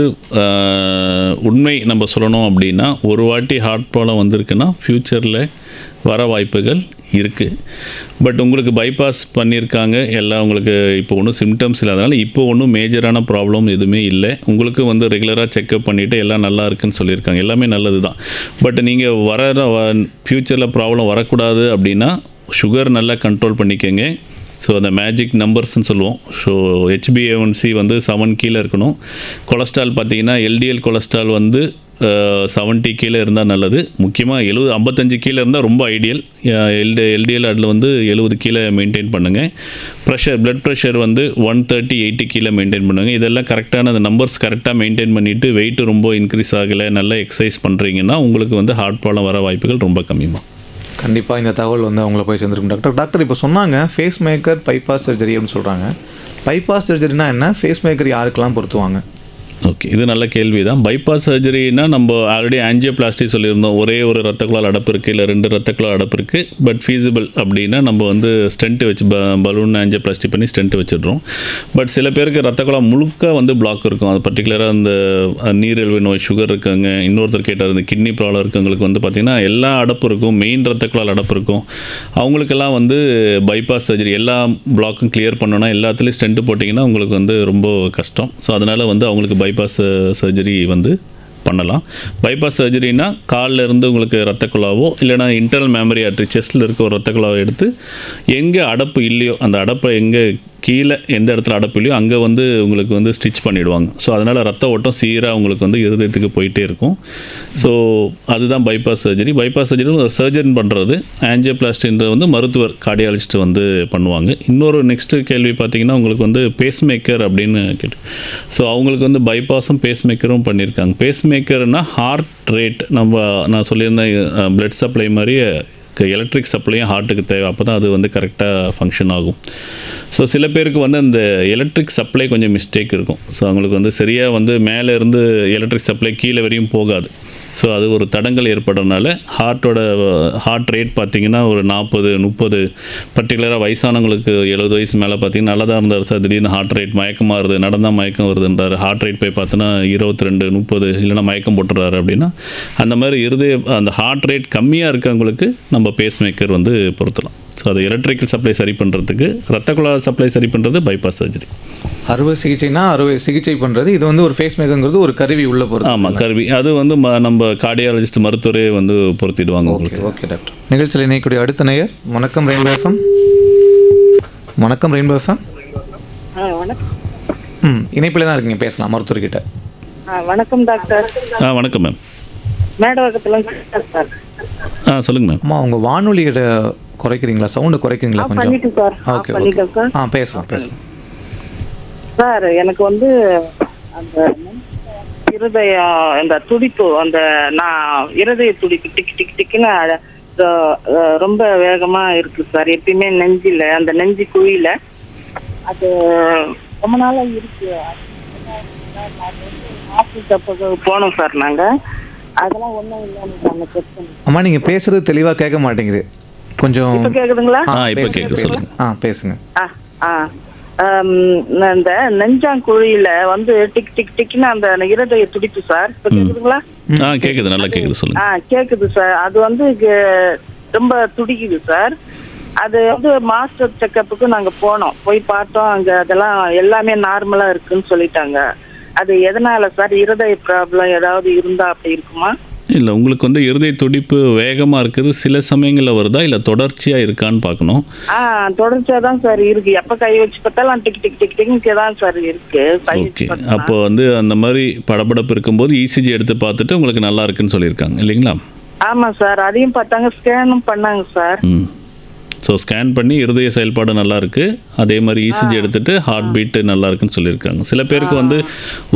உண்மை நம்ம சொல்லணும் அப்படின்னா ஒரு வாட்டி ஹார்ட் ப்ராப்ளம் வந்திருக்குன்னா ஃப்யூச்சரில் வர வாய்ப்புகள் இருக்குது. பட் உங்களுக்கு பைபாஸ் பண்ணியிருக்காங்க எல்லாம், உங்களுக்கு இப்போ ஒன்றும் சிம்டம்ஸ் இல்லாதனால இப்போ ஒன்றும் மேஜரான ப்ராப்ளம் எதுவுமே இல்லை. உங்களுக்கு வந்து ரெகுலராக செக்கப் பண்ணிவிட்டு எல்லாம் நல்லா இருக்குன்னு சொல்லியிருக்காங்க. எல்லாமே நல்லது தான். பட் நீங்கள் ஃப்யூச்சரில் ப்ராப்ளம் வரக்கூடாது அப்படின்னா சுகர் நல்லா கண்ட்ரோல் பண்ணிக்கோங்க. ஸோ அந்த மேஜிக் நம்பர்ஸ்ன்னு சொல்லுவோம். ஸோ HbA1c வந்து 7 கீழே இருக்கணும். கொலஸ்ட்ரால் பார்த்தீங்கன்னா LDL கொலஸ்ட்ரால் வந்து 70 கீழே இருந்தால் நல்லது. முக்கியமாக 55 கீழே இருந்தால் ரொம்ப ஐடியல். LDL அதில் வந்து 70 கீழே மெயின்டைன் பண்ணுங்கள். ப்ளட் ப்ரெஷர் வந்து 130/80 கீழே மெயின்டைன் பண்ணுங்கள். இதெல்லாம் கரெக்டான அந்த நம்பர்ஸ் கரெக்டாக மெயின்டைன் பண்ணிவிட்டு வெயிட்டு ரொம்ப இன்க்ரீஸ் ஆகலை, நல்லா எக்ஸசைஸ் பண்ணுறீங்கன்னா உங்களுக்கு வந்து ஹார்ட் ப்ராப்ளம் வர வாய்ப்புகள் ரொம்ப கம்மிமா. கண்டிப்பாக இந்த தகவல் வந்து அவங்கள போய் சேர்ந்துருக்கும் டாக்டர். டாக்டர் இப்போ சொன்னாங்க ஃபேஸ் மேக்கர் பைபாஸ் சர்ஜரி அப்படின்னு சொல்கிறாங்க. பைபாஸ் சர்ஜரினா என்ன? ஃபேஸ் மேக்கர் யாருக்கெல்லாம் பொருத்துவாங்க? ஓகே, இது நல்ல கேள்வி தான். பைபாஸ் சர்ஜரினா நம்ம ஆல்ரெடி ஆஞ்சியோபிளாஸ்டி சொல்லியிருந்தோம். ஒரே ஒரு ரத்த குழாய் அடப்பு இருக்குது, இல்லை 2 ரத்த குழாய் அடப்பு இருக்குது. பட் ஃபீஸிபிள் அப்படின்னா நம்ம வந்து ஸ்டென்ட்டு வச்சு பலூன் ஆஞ்சியோபிளாஸ்டி பண்ணி ஸ்டென்ட்டு வச்சிடுறோம். பட் சில பேருக்கு ரத்த குழாய் முழுக்க வந்து பிளாக் இருக்கும். அது பர்டிகுலராக அந்த நீரிழிவு நோய், சுகர் இருக்காங்க, இன்னொருத்தர் கேட்டார் இந்த கிட்னி ப்ராப்ளம் இருக்கவங்களுக்கு வந்து பார்த்திங்கன்னா எல்லா அடப்பு இருக்கும், மெயின் ரத்த குழாய் அடப்பு இருக்கும். அவங்களுக்கெல்லாம் வந்து பைபாஸ் சர்ஜரி எல்லா பிளாக்கும் கிளியர் பண்ணணும்னா எல்லாத்துலேயும் ஸ்டென்ட்டு போட்டிங்கன்னா உங்களுக்கு வந்து ரொம்ப கஷ்டம். ஸோ அதனால் வந்து அவங்களுக்கு பைபாஸ் சர்ஜரி வந்து பண்ணலாம். பைபாஸ் சர்ஜரினா காலில் இருந்து உங்களுக்கு ரத்த குழாவோ இல்லைனா இன்டர்னல் மெமரி ஆர்டரி செஸ்ட்டில் இருக்க ஒரு ரத்த குழாவை எடுத்து எங்கே அடப்பு இல்லையோ அந்த அடப்பை எங்கே கீழே எந்த இடத்துல அடப்பு இல்லையோ அங்கே வந்து உங்களுக்கு வந்து ஸ்டிச் பண்ணிவிடுவாங்க. ஸோ அதனால் ரத்த ஓட்டம் சீராக உங்களுக்கு வந்து இருதயத்துக்கு போயிட்டே இருக்கும். ஸோ அதுதான் bypass surgery. Bypass surgery surgeon பண்ணுறது. ஆஞ்சியோபிளாஸ்டின்றது வந்து மருத்துவர் கார்டியாலஜிஸ்ட் வந்து பண்ணுவாங்க. இன்னொரு நெக்ஸ்ட்டு கேள்வி பார்த்தீங்கன்னா உங்களுக்கு வந்து பேஸ் மேக்கர் அப்படின்னு கேட்டு, ஸோ அவங்களுக்கு வந்து பைபாஸும் பேஸ் மேக்கரும் பண்ணியிருக்காங்க. பேஸ் மேக்கர்னால் ஹார்ட் ரேட் நான் சொல்லியிருந்தேன் பிளட் சப்ளை மாதிரி எலக்ட்ரிக் சப்ளையும் ஹார்ட்டுக்கு தேவை. அப்போ தான் அது வந்து கரெக்டாக ஃபங்க்ஷன் ஆகும். ஸோ சில பேருக்கு வந்து அந்த எலக்ட்ரிக் சப்ளை கொஞ்சம் மிஸ்டேக் இருக்கும். ஸோ அவங்களுக்கு வந்து சரியாக வந்து மேலே இருந்து எலக்ட்ரிக் சப்ளை கீழே வரையும் போகாது. ஸோ அது ஒரு தடங்கள் ஏற்படுறதுனால ஹார்ட் ரேட் பார்த்திங்கன்னா ஒரு 40-30, பர்டிகுலராக வயசானவங்களுக்கு 70 வயசு மேலே பார்த்திங்கன்னா நல்லா தான் இருந்தார் சார், திடீர்னு ஹார்ட் ரேட் மயக்கமாக வருது, நடந்தால் மயக்கம் வருதுன்றார். ஹார்ட் ரேட் போய் பார்த்தோன்னா 22-30 இல்லைனா மயக்கம் போட்டுறாரு அப்படின்னா அந்த மாதிரி அந்த ஹார்ட் ரேட் கம்மியாக இருக்கவங்களுக்கு நம்ம பேஸ் மேக்கர் வந்து பொருத்தலாம். ஸோ அது எலக்ட்ரிக்கல் சப்ளை சரி பண்ணுறதுக்கு, ரத்த குழாய் சப்ளை சரி பண்ணுறது பைபாஸ் சர்ஜரி. அறுவை சிகிச்சைனா அறுவை சிகிச்சை பண்ணுறது, இது வந்து ஒரு ஃபேஸ் மேக்கருங்கிறது ஒரு கருவி உள்ள போகிறது. ஆமாம், கருவி. அது வந்து நம்ம கார்டியாலஜிஸ்ட் மருத்துவரே வந்து பொருத்திடுவாங்க உங்களுக்கு. Okay doctor. நிகழ்ச்சியில் இணையக்கூடிய அடுத்த நேயர். வணக்கம் ரெயின்போ எஃப்எம். வணக்கம் ரெயின்போ எஃப்எம். இணைப்பில் தான் இருக்கீங்க, பேசலாம் மருத்துவர்கிட்ட. வணக்கம் டாக்டர். வணக்கம் மேம். மேடவகத்தில் சார். சொல்லுங்க மேம். அம்மா உங்கள் வானொலியோட குறைக்கிறீங்களா, சவுண்டு குறைக்கிறீங்களா கொஞ்சம்? பண்ணிட்டேன் சார். ஓகே பண்ணிட்டேன் சார். பேசலாம் சார். எனக்கு வந்து அந்த இருதய அந்த துடிப்பு, அந்த நான் இருதய துடிப்பு டிக் டிக் டிக்குன்னு ரொம்ப வேகமா இருக்கு சார். எப்பயுமே நெஞ்சில, அந்த நெஞ்சு குழியில அது ரொம்ப நாளா இருக்கு. போனோம் சார் நாங்க. அதெல்லாம் ஒன்றும் இல்லை. அம்மா நீங்கள் பேசுறது தெளிவாக கேட்க மாட்டேங்குது கொஞ்சம். கேக்குதுங்களா? இப்போ கேட்குது, சொல்லுங்க. பேசுங்க. இந்த நெஞ்சாங்குழியில வந்து டிக் டிக் டிக்னு அந்த இருதய துடிப்பு சார். இப்ப கேக்குதுங்களா? கேக்குது, நல்லா கேக்குது, சொல்லுங்க. கேக்குது சார். அது வந்து ரொம்ப துடிக்குது சார். அது வந்து மாஸ்டர் செக்கப்புக்கு நாங்க போனோம், போய் பார்த்தோம். அங்க அதெல்லாம் எல்லாமே நார்மலா இருக்குன்னு சொல்லிட்டாங்க. அது எதனால சார்? இருதய ப்ராப்ளம் ஏதாவது இருந்தா அப்படி இருக்குமா? இல்லை, உங்களுக்கு வந்து இருதய துடிப்பு வேகமாக இருக்குது, சில சமயங்களில் வருதா இல்லை தொடர்ச்சியாக இருக்கான்னு பார்க்கணும். தொடர்ச்சியாக தான் சார் இருக்கு. எப்போ கை வச்சு பார்த்தாலும் டிக் டிக் டிக் டிக்கு தான் சார் இருக்கு. ஓகே, அப்போ வந்து அந்த மாதிரி படபடப்பு இருக்கும்போது இசிஜி எடுத்து பார்த்துட்டு உங்களுக்கு நல்லா இருக்குன்னு சொல்லியிருக்காங்க இல்லைங்களா? ஆமாம் சார், அதையும் பார்த்தாங்க, ஸ்கேனும் பண்ணாங்க சார். ஸோ ஸ்கேன் பண்ணி இருதய செயல்பாடு நல்லா இருக்குது, அதே மாதிரி இசிஜி எடுத்துகிட்டு ஹார்ட் பீட்டு நல்லா இருக்குன்னு சொல்லியிருக்காங்க. சில பேருக்கு வந்து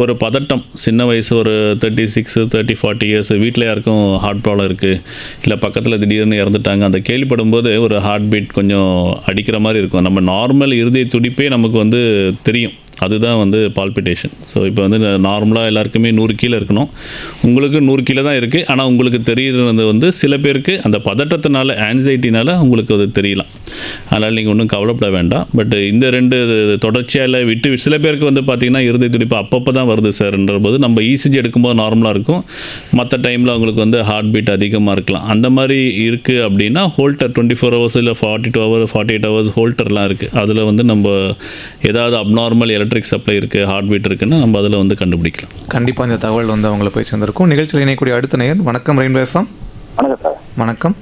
ஒரு பதட்டம், சின்ன வயசு ஒரு 36, 30, 40 இயர்ஸ், வீட்டில் யாருக்கும் ஹார்ட் ப்ராப்ளம் இருக்குது, இல்லை பக்கத்தில் திடீர்னு இறந்துட்டாங்க, அந்த கேள்விப்படும் போது ஒரு ஹார்ட் பீட் கொஞ்சம் அடிக்கிற மாதிரி இருக்கும். நம்ம நார்மல் இருதய துடிப்பே நமக்கு வந்து தெரியும், அதுதான் வந்து பால்பிட்டேஷன். ஸோ இப்போ வந்து நார்மலாக எல்லாருக்குமே 100 கீழே இருக்கணும், உங்களுக்கு 100 கீழே தான் இருக்குது. ஆனால் உங்களுக்கு தெரியுறது வந்து சில பேருக்கு அந்த பதட்டத்தினால, ஆன்சைட்டினால உங்களுக்கு அது தெரியலாம். அதனால் நீங்கள் ஒன்றும் கவலைப்பட வேண்டாம். பட் இந்த 2 தொடர்ச்சியாக விட்டு சில பேருக்கு வந்து பார்த்திங்கன்னா இருதய துடிப்பு அப்பப்போ தான் வருது சார்ன்ற போது நம்ம இசிஜி எடுக்கும்போது நார்மலாக இருக்கும், மற்ற டைமில் அவங்களுக்கு வந்து ஹார்ட் பீட் அதிகமாக இருக்கலாம். அந்த மாதிரி இருக்குது அப்படின்னா ஹோல்டர் 24 ஹவர்ஸ் இல்லை 42 ஹவர்ஸ் 48 ஹவர்ஸ் ஹோல்டர்லாம் இருக்குது. அதில் வந்து நம்ம ஏதாவது அப்நார்மல் எலக்ட்ரிக் சப்ளை இருக்குது, ஹார்ட் பீட் இருக்குன்னா நம்ம அதில் வந்து கண்டுபிடிக்கலாம். கண்டிப்பாக இந்த தகவல் வந்து அவங்கள போய் சேர்ந்திருக்கும். நிகழ்ச்சியில் இணையக்கூடிய அடுத்த நேயர். வணக்கம் ரெயின்போ எஃப்எம். வணக்கம் சார். வணக்கம்.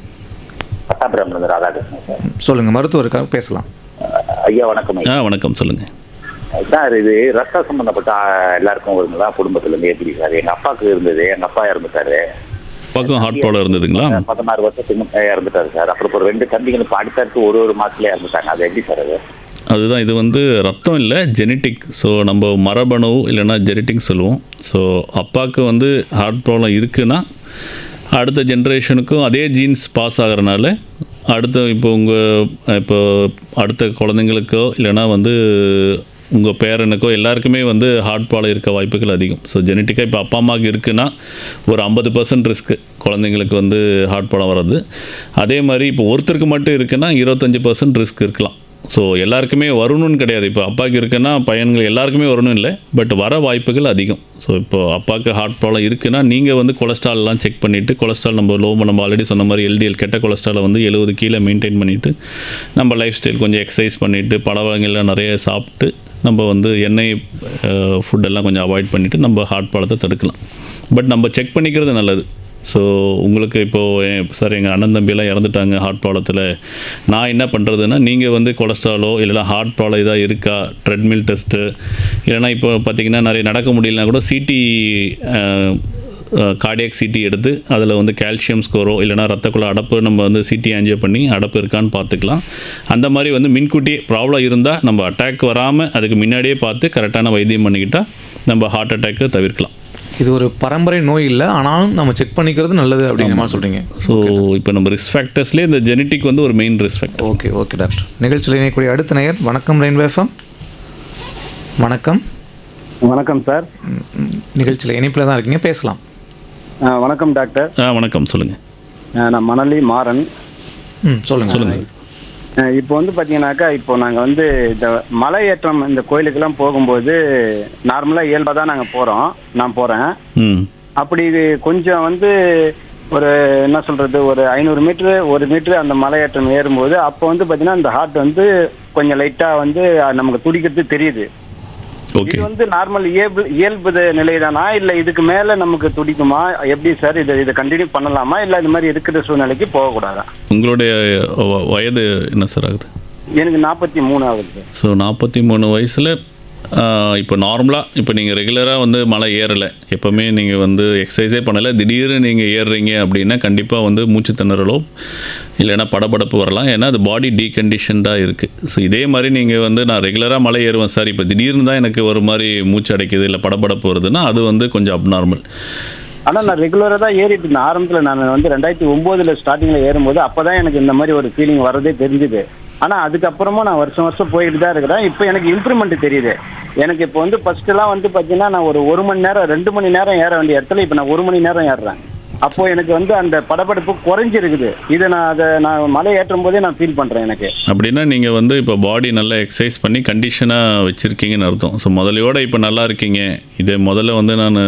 பட்டாபிராமன் ராதாகிருஷ்ணன் சார். சொல்லுங்க, மருத்துவருக்காக பேசலாம். ஐயா வணக்கம். வணக்கம், சொல்லுங்க சார். இது ரத்த சம்பந்தப்பட்ட எல்லாருக்கும் வருங்களா குடும்பத்துல எப்படி சார்? எங்க அப்பாவுக்கு இருந்தது, எங்க அப்பா இறந்துட்டாரு. அப்பாவுக்கும் ஹார்ட் ப்ராப்ளம் இருந்ததுங்களா? 16 வருஷத்துக்கு இறந்துட்டாரு சார். அப்புறம் ஒரு 2 தம்பிகளுக்கு அடுத்தடுத்து ஒரு மாசத்துல இறந்துட்டாங்க. அது எப்படி சார்? அதுதான், இது வந்து ரத்தம் இல்லை, ஜெனட்டிக். ஸோ நம்ம மரபணு இல்லைன்னா ஜெனட்டிக் சொல்லுவோம். ஸோ அப்பாவுக்கு வந்து ஹார்ட் ப்ராப்ளம் இருக்குன்னா அடுத்த ஜென்ரேஷனுக்கும் அதே ஜீன்ஸ் பாஸ் ஆகிறனால இப்போ அடுத்த குழந்தைங்களுக்கோ இல்லைனா வந்து உங்கள் பேரனுக்கோ எல்லாருக்குமே வந்து ஹார்ட் ப்ராப்ளம் இருக்க வாய்ப்புகள் அதிகம். ஸோ ஜெனட்டிக்காக இப்போ அப்பா அம்மாவுக்கு இருக்குன்னா ஒரு 50% ரிஸ்க்கு குழந்தைங்களுக்கு வந்து ஹார்ட் ப்ராப்ளம் வர்றது. அதே மாதிரி இப்போ ஒருத்தருக்கு மட்டும் இருக்குன்னா 25% ரிஸ்க் இருக்கலாம். ஸோ எல்லாருக்குமே வரணும்னு கிடையாது. இப்போ அப்பாவுக்கு இருக்குன்னா பையன்கள் எல்லாருக்குமே வரணும் இல்லை, பட் வர வாய்ப்புகள் அதிகம். ஸோ இப்போது அப்பாவுக்கு ஹார்ட் ப்ராப்ளம் இருக்குன்னா நீங்கள் வந்து கொலஸ்ட்ரால்லாம் செக் பண்ணிவிட்டு, கொலஸ்ட்ரால் நம்ம ஆல்ரெடி சொன்ன மாதிரி எல்டிஎல் கெட்ட கொலஸ்ட்ராலை வந்து 70 கீழே மெயின்டைன் பண்ணிவிட்டு, நம்ம லைஃப் ஸ்டைல் கொஞ்சம் எக்ஸசைஸ் பண்ணிவிட்டு, பழவகைகள்லாம் நிறைய சாப்பிட்டு, நம்ம வந்து எண்ணெய் ஃபுட்டெல்லாம் கொஞ்சம் அவாய்ட் பண்ணிவிட்டு நம்ம ஹார்ட் ப்ராப்ளத்தை தடுக்கலாம். பட் நம்ம செக் பண்ணிக்கிறது நல்லது. ஸோ உங்களுக்கு இப்போது சார் எங்கள் அண்ணன் தம்பியெல்லாம் இறந்துட்டாங்க ஹார்ட் ப்ராப்ளத்தில், நான் என்ன பண்ணுறதுன்னா, நீங்கள் வந்து கொலஸ்ட்ராலோ இல்லைனா ஹார்ட் ப்ராப்ளம் இதாக இருக்கா, ட்ரெட்மில் டெஸ்ட்டு, இல்லைனா இப்போ பார்த்திங்கன்னா நிறைய நடக்க முடியலனா கூட சிடி கார்டியாக் சிடி எடுத்து அதில் வந்து கால்சியம் ஸ்கோரோ இல்லைனா ரத்தக்குள்ள அடப்பு நம்ம வந்து சிடி ஆஞ்சியோ பண்ணி அடப்பு இருக்கான்னு பார்த்துக்கலாம். அந்த மாதிரி வந்து முன்கூட்டியே ப்ராப்ளம் இருந்தால் நம்ம அட்டாக் வராமல் அதுக்கு முன்னாடியே பார்த்து கரெக்டான வைத்தியம் பண்ணிக்கிட்டால் நம்ம ஹார்ட் அட்டாக்கை தவிர்க்கலாம். இது ஒரு பரம்பரை நோய் இல்லை, ஆனாலும் நம்ம செக் பண்ணிக்கிறது நல்லது அப்படிங்கிற மாதிரி சொல்கிறீங்க. ஸோ இப்போ நம்ம ரிஸ்க் ஃபேக்டர்ஸ்லேயே இந்த ஜெனட்டிக் வந்து ஒரு main risk factor. Okay doctor. நிகழ்ச்சியில் இணையக்கூடிய அடுத்த நேயர். வணக்கம் ரெயின்போ எஃப்எம். வணக்கம். வணக்கம் சார். நிகழ்ச்சியில் இணைப்பில் தான் இருக்கீங்க, பேசலாம். வணக்கம் டாக்டர். வணக்கம், சொல்லுங்கள். நான் மணலி மாறன். சொல்லுங்கள். இப்போ வந்து பார்த்தீங்கன்னாக்கா, இப்போ நாங்கள் வந்து இந்த மலையேற்றம் இந்த கோயிலுக்கெல்லாம் போகும்போது நார்மலாக இயல்பாக தான் நாங்கள் போகிறோம், நான் போகிறேன். அப்படி கொஞ்சம் வந்து ஒரு என்ன சொல்கிறது, ஒரு 500 மீட்ரு 1 மீட்ரு அந்த மலையேற்றம் ஏறும்போது அப்போ வந்து பார்த்தீங்கன்னா இந்த ஹார்ட் வந்து கொஞ்சம் லைட்டாக வந்து நமக்கு துடிக்கிறது தெரியுது. இது வந்து நார்மல் இயல்பு நிலைதானா, இல்லை இதுக்கு மேலே நமக்கு துடிக்குமா, எப்படி சார்? இதை கண்டினியூ பண்ணலாமா, இல்லை இந்த மாதிரி இருக்கிற சூழ்நிலைக்கு போகக்கூடாதா? உங்களுடைய வயது என்ன சார் ஆகுது? எனக்கு 43 ஆகுது. ஸோ 43 வயசில் இப்போ நார்மலாக இப்போ நீங்கள் ரெகுலராக வந்து மலை ஏறலை, எப்போவுமே நீங்கள் வந்து எக்ஸசைஸே பண்ணலை, திடீர்னு நீங்கள் ஏறுறீங்க அப்படின்னா கண்டிப்பாக வந்து மூச்சு திணறலோ இல்லைன்னா படபடப்பு வரலாம். ஏன்னா அது பாடி டீகண்டிஷன்டாக இருக்குது. ஸோ இதே மாதிரி நீங்கள் வந்து நான் ரெகுலராக மலை ஏறுவேன் சார், இப்போ திடீர்னு தான் எனக்கு ஒரு மாதிரி மூச்சு அடைக்குது இல்லை படபடப்பு வருதுன்னா அது வந்து கொஞ்சம் அப்நார்மல். ஆனால் நான் ரெகுலராக தான் ஏறிட்டு இருந்தேன். ஆரம்பத்தில் நான் வந்து 2009 ஸ்டார்டிங்கில் ஏறும்போது அப்போ தான் எனக்கு இந்த மாதிரி ஒரு ஃபீலிங் வரதே தெரிஞ்சுது. ஆனால் அதுக்கப்புறமா நான் வருஷம் போயிட்டு தான் இருக்கிறேன். இப்போ எனக்கு இம்ப்ரூவ்மெண்ட் தெரியுது. எனக்கு இப்போ வந்து ஃபர்ஸ்ட்லாம் வந்து பார்த்தீங்கன்னா நான் ஒரு 1 மணி நேரம் 2 மணி நேரம் ஏற வேண்டிய இடத்துல இப்போ நான் 1 மணி நேரம் ஏறுறேன். அப்போ எனக்கு வந்து அந்த படபடப்பு குறைஞ்சிருக்குது. இதை நான் மலை ஏற்றும் போதே நான் ஃபீல் பண்ணுறேன் எனக்கு. அப்படின்னா நீங்கள் வந்து இப்போ பாடி நல்லா எக்ஸசைஸ் பண்ணி கண்டிஷனாக வச்சுருக்கீங்கன்னு அர்த்தம். ஸோ முதலையோட இப்போ நல்லா இருக்கீங்க. இதே முதல்ல வந்து நான்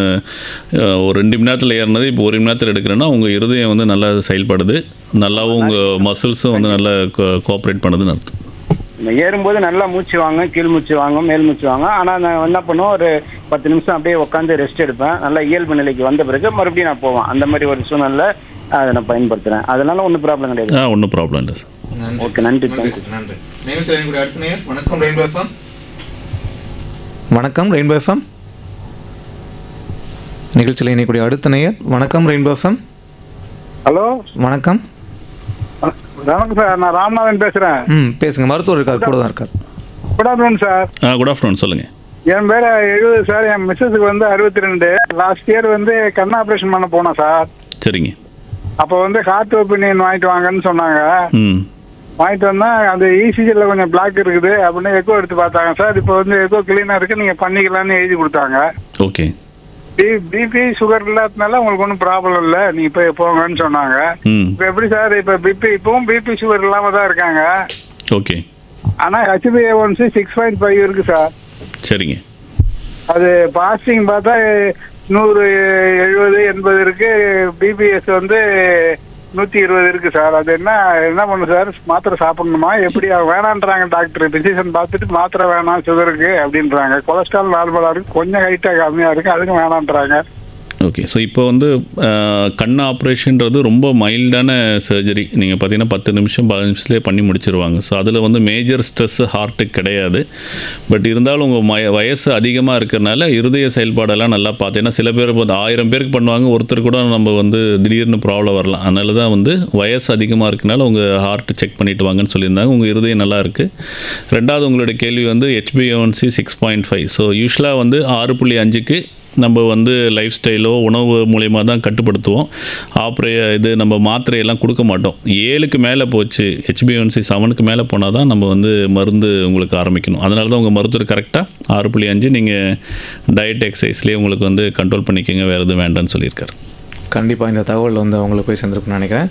ஒரு 2 மணி நேரத்தில் ஏறினது இப்போ 1 மணி நேரத்தில் எடுக்கிறேன்னா உங்கள் இருதயம் வந்து நல்லா செயல்படுது, நல்லாவும் உங்கள் மசில்ஸும் வந்து நல்லா கோஆப்ரேட் பண்ணுதுன்னு அர்த்தம். ஏறும்போது நல்லா மூச்சு வாங்க, கீழ் மூச்சு வாங்க, மேல் மூச்சு வாங்க. ஆனால் நான் என்ன பண்ணுவேன், ஒரு 10 நிமிஷம் அப்படியே உட்காந்து ரெஸ்ட் எடுப்பேன். நல்லா இயல்பு நிலைக்கு வந்த பிறகு மறுபடியும் நான் போவேன். அந்த மாதிரி ஒரு சூழ்நிலை அதை நான் பயன்படுத்துகிறேன். அதனால ஒன்றும் ப்ராப்ளம் கிடையாது. ஒன்றும் ப்ராப்ளம் இல்லை சார். ஓகே, நன்றி. நன்றி. வணக்கம் ரெயின்போ எஃப்எம். வணக்கம் ரெயின்போ எஃப்எம் நிகழ்ச்சியில் இணைக்கூடிய அடுத்த நேயர். வணக்கம் ரெயின்போ எஃப்எம். ஹலோ, வணக்கம். வணக்கம் சார், நான் ராமநாதன் பேசுறேன். பேசுங்க. மருத்துவர் இருக்கார், கூட தான் இருக்கார். Good afternoon sir. Good afternoon, சொல்லுங்கள். என் பேர் 70 சார். என் மிஸ்ஸஸுக்கு வந்து 62. லாஸ்ட் இயர் வந்து கண் ஆப்ரேஷன் பண்ண போனோம் சார். சரிங்க. அப்போ வந்து ஹார்ட் ஒப்பீனியன் வாங்கிட்டு வாங்கன்னு சொன்னாங்க. வாங்கிட்டு வந்தா அந்த இசிஜியில் கொஞ்சம் பிளாக் இருக்குது அப்படின்னு எக்கோ எடுத்து பார்த்தாங்க சார். இப்போ வந்து எக்கோ கிளீனாக இருக்கு, நீங்கள் பண்ணிக்கலாம்னு எழுதி கொடுத்தாங்க. ஓகே. பிபி சுகர் இல்லாதனால உங்களுக்கு ஒன்றும் ப்ராப்ளம் இல்லை, நீங்க போய் போங்கன்னு சொன்னாங்க. இப்போ எப்படி சார், இப்போ இப்பவும் பிபி சுகர் இல்லாம தான் இருக்காங்க. ஓகே. ஆனா HbA1c 6.5 இருக்கு சார். சரிங்க. அது பாஸ்டிங் பார்த்தா 100, 70, 80 இருக்கு. பிபிஎஸ் வந்து 120 இருக்கு சார். அது என்ன பண்ணு சார், மாத்திரை சாப்பிடணுமா எப்படி? வேணான்றாங்க டாக்டர். பிசிஷன் பார்த்துட்டு மாத்திரை வேணாம் சுகருக்கு அப்படின்றாங்க. கொலஸ்ட்ரால் நார்மலா இருக்கு, கொஞ்சம் ஹைட்டா கம்மியா இருக்கு, அதுக்கும் வேணான்றாங்க. ஓகே. ஸோ இப்போ வந்து கண் ஆப்ரேஷன்றது ரொம்ப மைல்டான சர்ஜரி. நீங்கள் பார்த்தீங்கன்னா 10 நிமிஷம் 15 நிமிஷத்துலேயே பண்ணி முடிச்சிருவாங்க. ஸோ அதில் வந்து மேஜர் ஸ்ட்ரெஸ் ஹார்ட்டுக்கு கிடையாது. பட் இருந்தாலும் உங்கள் வயசு அதிகமாக இருக்கிறனால இருதய செயல்பாடெல்லாம் நல்லா பார்த்தீங்கன்னா சில பேர் இப்போ 1000 பேருக்கு பண்ணுவாங்க, ஒருத்தர் கூட நம்ம வந்து திடீர்னு ப்ராப்ளம் வரலாம். அதனால தான் வந்து வயசு அதிகமாக இருக்கனால உங்கள் ஹார்ட் செக் பண்ணிட்டு வாங்கன்னு சொல்லியிருந்தாங்க. உங்கள் இருதயம் நல்லா இருக்குது. ரெண்டாவது உங்களுடைய கேள்வி வந்து HbA1c 6.5. ஸோ யூஸ்வலாக வந்து 6.5க்கு நம்ம வந்து லைஃப் ஸ்டைலோ உணவு மூலயமா தான் கட்டுப்படுத்துவோம். இது நம்ம மாத்திரையெல்லாம் கொடுக்க மாட்டோம். 7க்கு மேலே போச்சு, HbA1c 7க்கு மேலே போனால் தான் நம்ம வந்து மருந்து உங்களுக்கு ஆரம்பிக்கணும். அதனால தான் உங்கள் மருத்துவர் கரெக்டாக 6.5 நீங்கள் டயட் எக்ஸசைஸ்லேயே உங்களுக்கு வந்து கண்ட்ரோல் பண்ணிக்கோங்க, வேறு எதுவும் வேண்டான்னு சொல்லியிருக்காரு. கண்டிப்பாக இந்த தகவல் வந்து அவங்களுக்கு போய் சேர்ந்துருக்குன்னு நினைக்கிறேன்.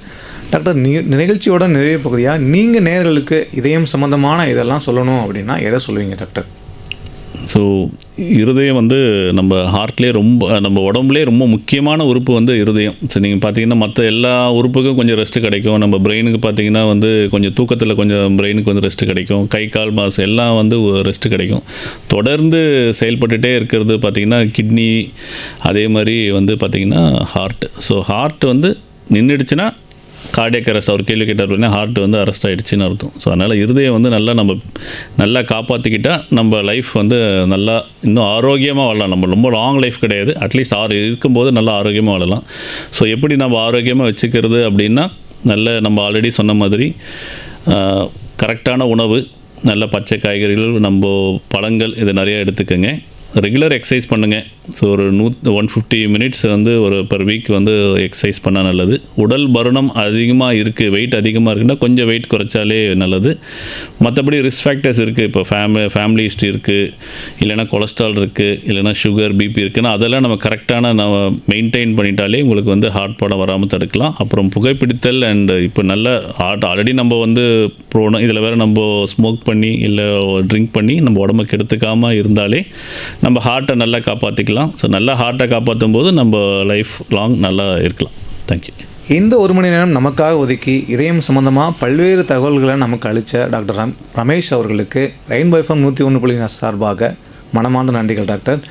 டாக்டர், நிகழ்ச்சியோட நிறைய பகுதியாக நீங்கள் நேயர்களுக்கு இதயம் சம்மந்தமான இதெல்லாம் சொல்லணும் அப்படின்னா எதை சொல்லுவீங்க டாக்டர்? ஸோ இருதயம் வந்து நம்ம ஹார்ட்லேயே நம்ம உடம்புலேயே ரொம்ப முக்கியமான உறுப்பு வந்து இருதயம். ஸோ நீங்கள் பார்த்தீங்கன்னா மற்ற எல்லா உறுப்புக்கும் கொஞ்சம் ரெஸ்ட்டு கிடைக்கும். நம்ம பிரெயினுக்கு பார்த்தீங்கன்னா வந்து கொஞ்சம் தூக்கத்தில் கொஞ்சம் பிரெயினுக்கு வந்து ரெஸ்ட்டு கிடைக்கும். கை கால் மாசு எல்லாம் வந்து ரெஸ்ட்டு கிடைக்கும். தொடர்ந்து செயல்பட்டுகிட்டே இருக்கிறது பார்த்திங்கன்னா கிட்னி, அதே மாதிரி வந்து பார்த்திங்கன்னா ஹார்ட். ஸோ ஹார்ட் வந்து நின்றுடுச்சுன்னா கார்டியக் அரெஸ்ட். அவர் கேள்வி கேட்டார் அப்படின்னா ஹார்ட் வந்து அரெஸ்ட் ஆகிடுச்சின்னு அர்த்தம். ஸோ அதனால் இருதயம் வந்து நல்லா காப்பாற்றிக்கிட்டால் நம்ம லைஃப் வந்து நல்லா இன்னும் ஆரோக்கியமாக வாழலாம். நம்ம ரொம்ப லாங் லைஃப் கிடையாது, அட்லீஸ்ட் இருக்கும்போது நல்லா ஆரோக்கியமாக வாழலாம். ஸோ எப்படி நம்ம ஆரோக்கியமாக வச்சுக்கிறது அப்படின்னா நம்ம ஆல்ரெடி சொன்ன மாதிரி கரெக்டான உணவு, நல்ல பச்சை காய்கறிகள், நம்ம பழங்கள் இதை நிறையா எடுத்துக்கோங்க. ரெகுலர் எக்ஸசைஸ் பண்ணுங்கள். ஸோ ஒரு 150 மினிட்ஸ் வந்து ஒரு பர் வீக் வந்து எக்ஸசைஸ் பண்ணால் நல்லது. உடல் பருமன் அதிகமாக இருக்குது, வெயிட் அதிகமாக இருக்குன்னா கொஞ்சம் வெயிட் குறைச்சாலே நல்லது. மற்றபடி ரிஸ்க் ஃபேக்டர்ஸ் இருக்குது. இப்போ ஃபேமிலி ஹிஸ்ட்ரி இருக்குது, இல்லைனா கொலஸ்ட்ரால் இருக்குது, இல்லைனா சுகர், பிபி இருக்குன்னா அதெல்லாம் நம்ம கரெக்டான நம்ம மெயின்டைன் பண்ணிட்டாலே உங்களுக்கு வந்து ஹார்ட் ப்ராப்ளம் வராமல் தடுக்கலாம். அப்புறம் புகைப்பிடித்தல் அண்ட் இப்போ நல்ல ஹார்ட் ஆல்ரெடி நம்ம வந்து இதில் வேறு நம்ம ஸ்மோக் பண்ணி இல்லை ட்ரிங்க் பண்ணி நம்ம உடம்புக்கு எடுத்துக்காமல் இருந்தாலே நம்ம ஹார்ட்டை நல்லா காப்பாற்றிக்கலாம். ஸோ நல்லா ஹார்ட்டை காப்பாற்றும் போது நம்ம லைஃப் லாங் நல்லா இருக்கலாம். தேங்க்யூ. இந்த 1 மணி நேரம் நமக்காக ஒதுக்கி இதயம் சம்பந்தமாக பல்வேறு தகவல்களை நமக்கு அளித்த டாக்டர் ரமேஷ் அவர்களுக்கு ரெயின்போ எஃப்எம் 101.4 சார்பாக மனமார்ந்த நன்றிகள் டாக்டர்.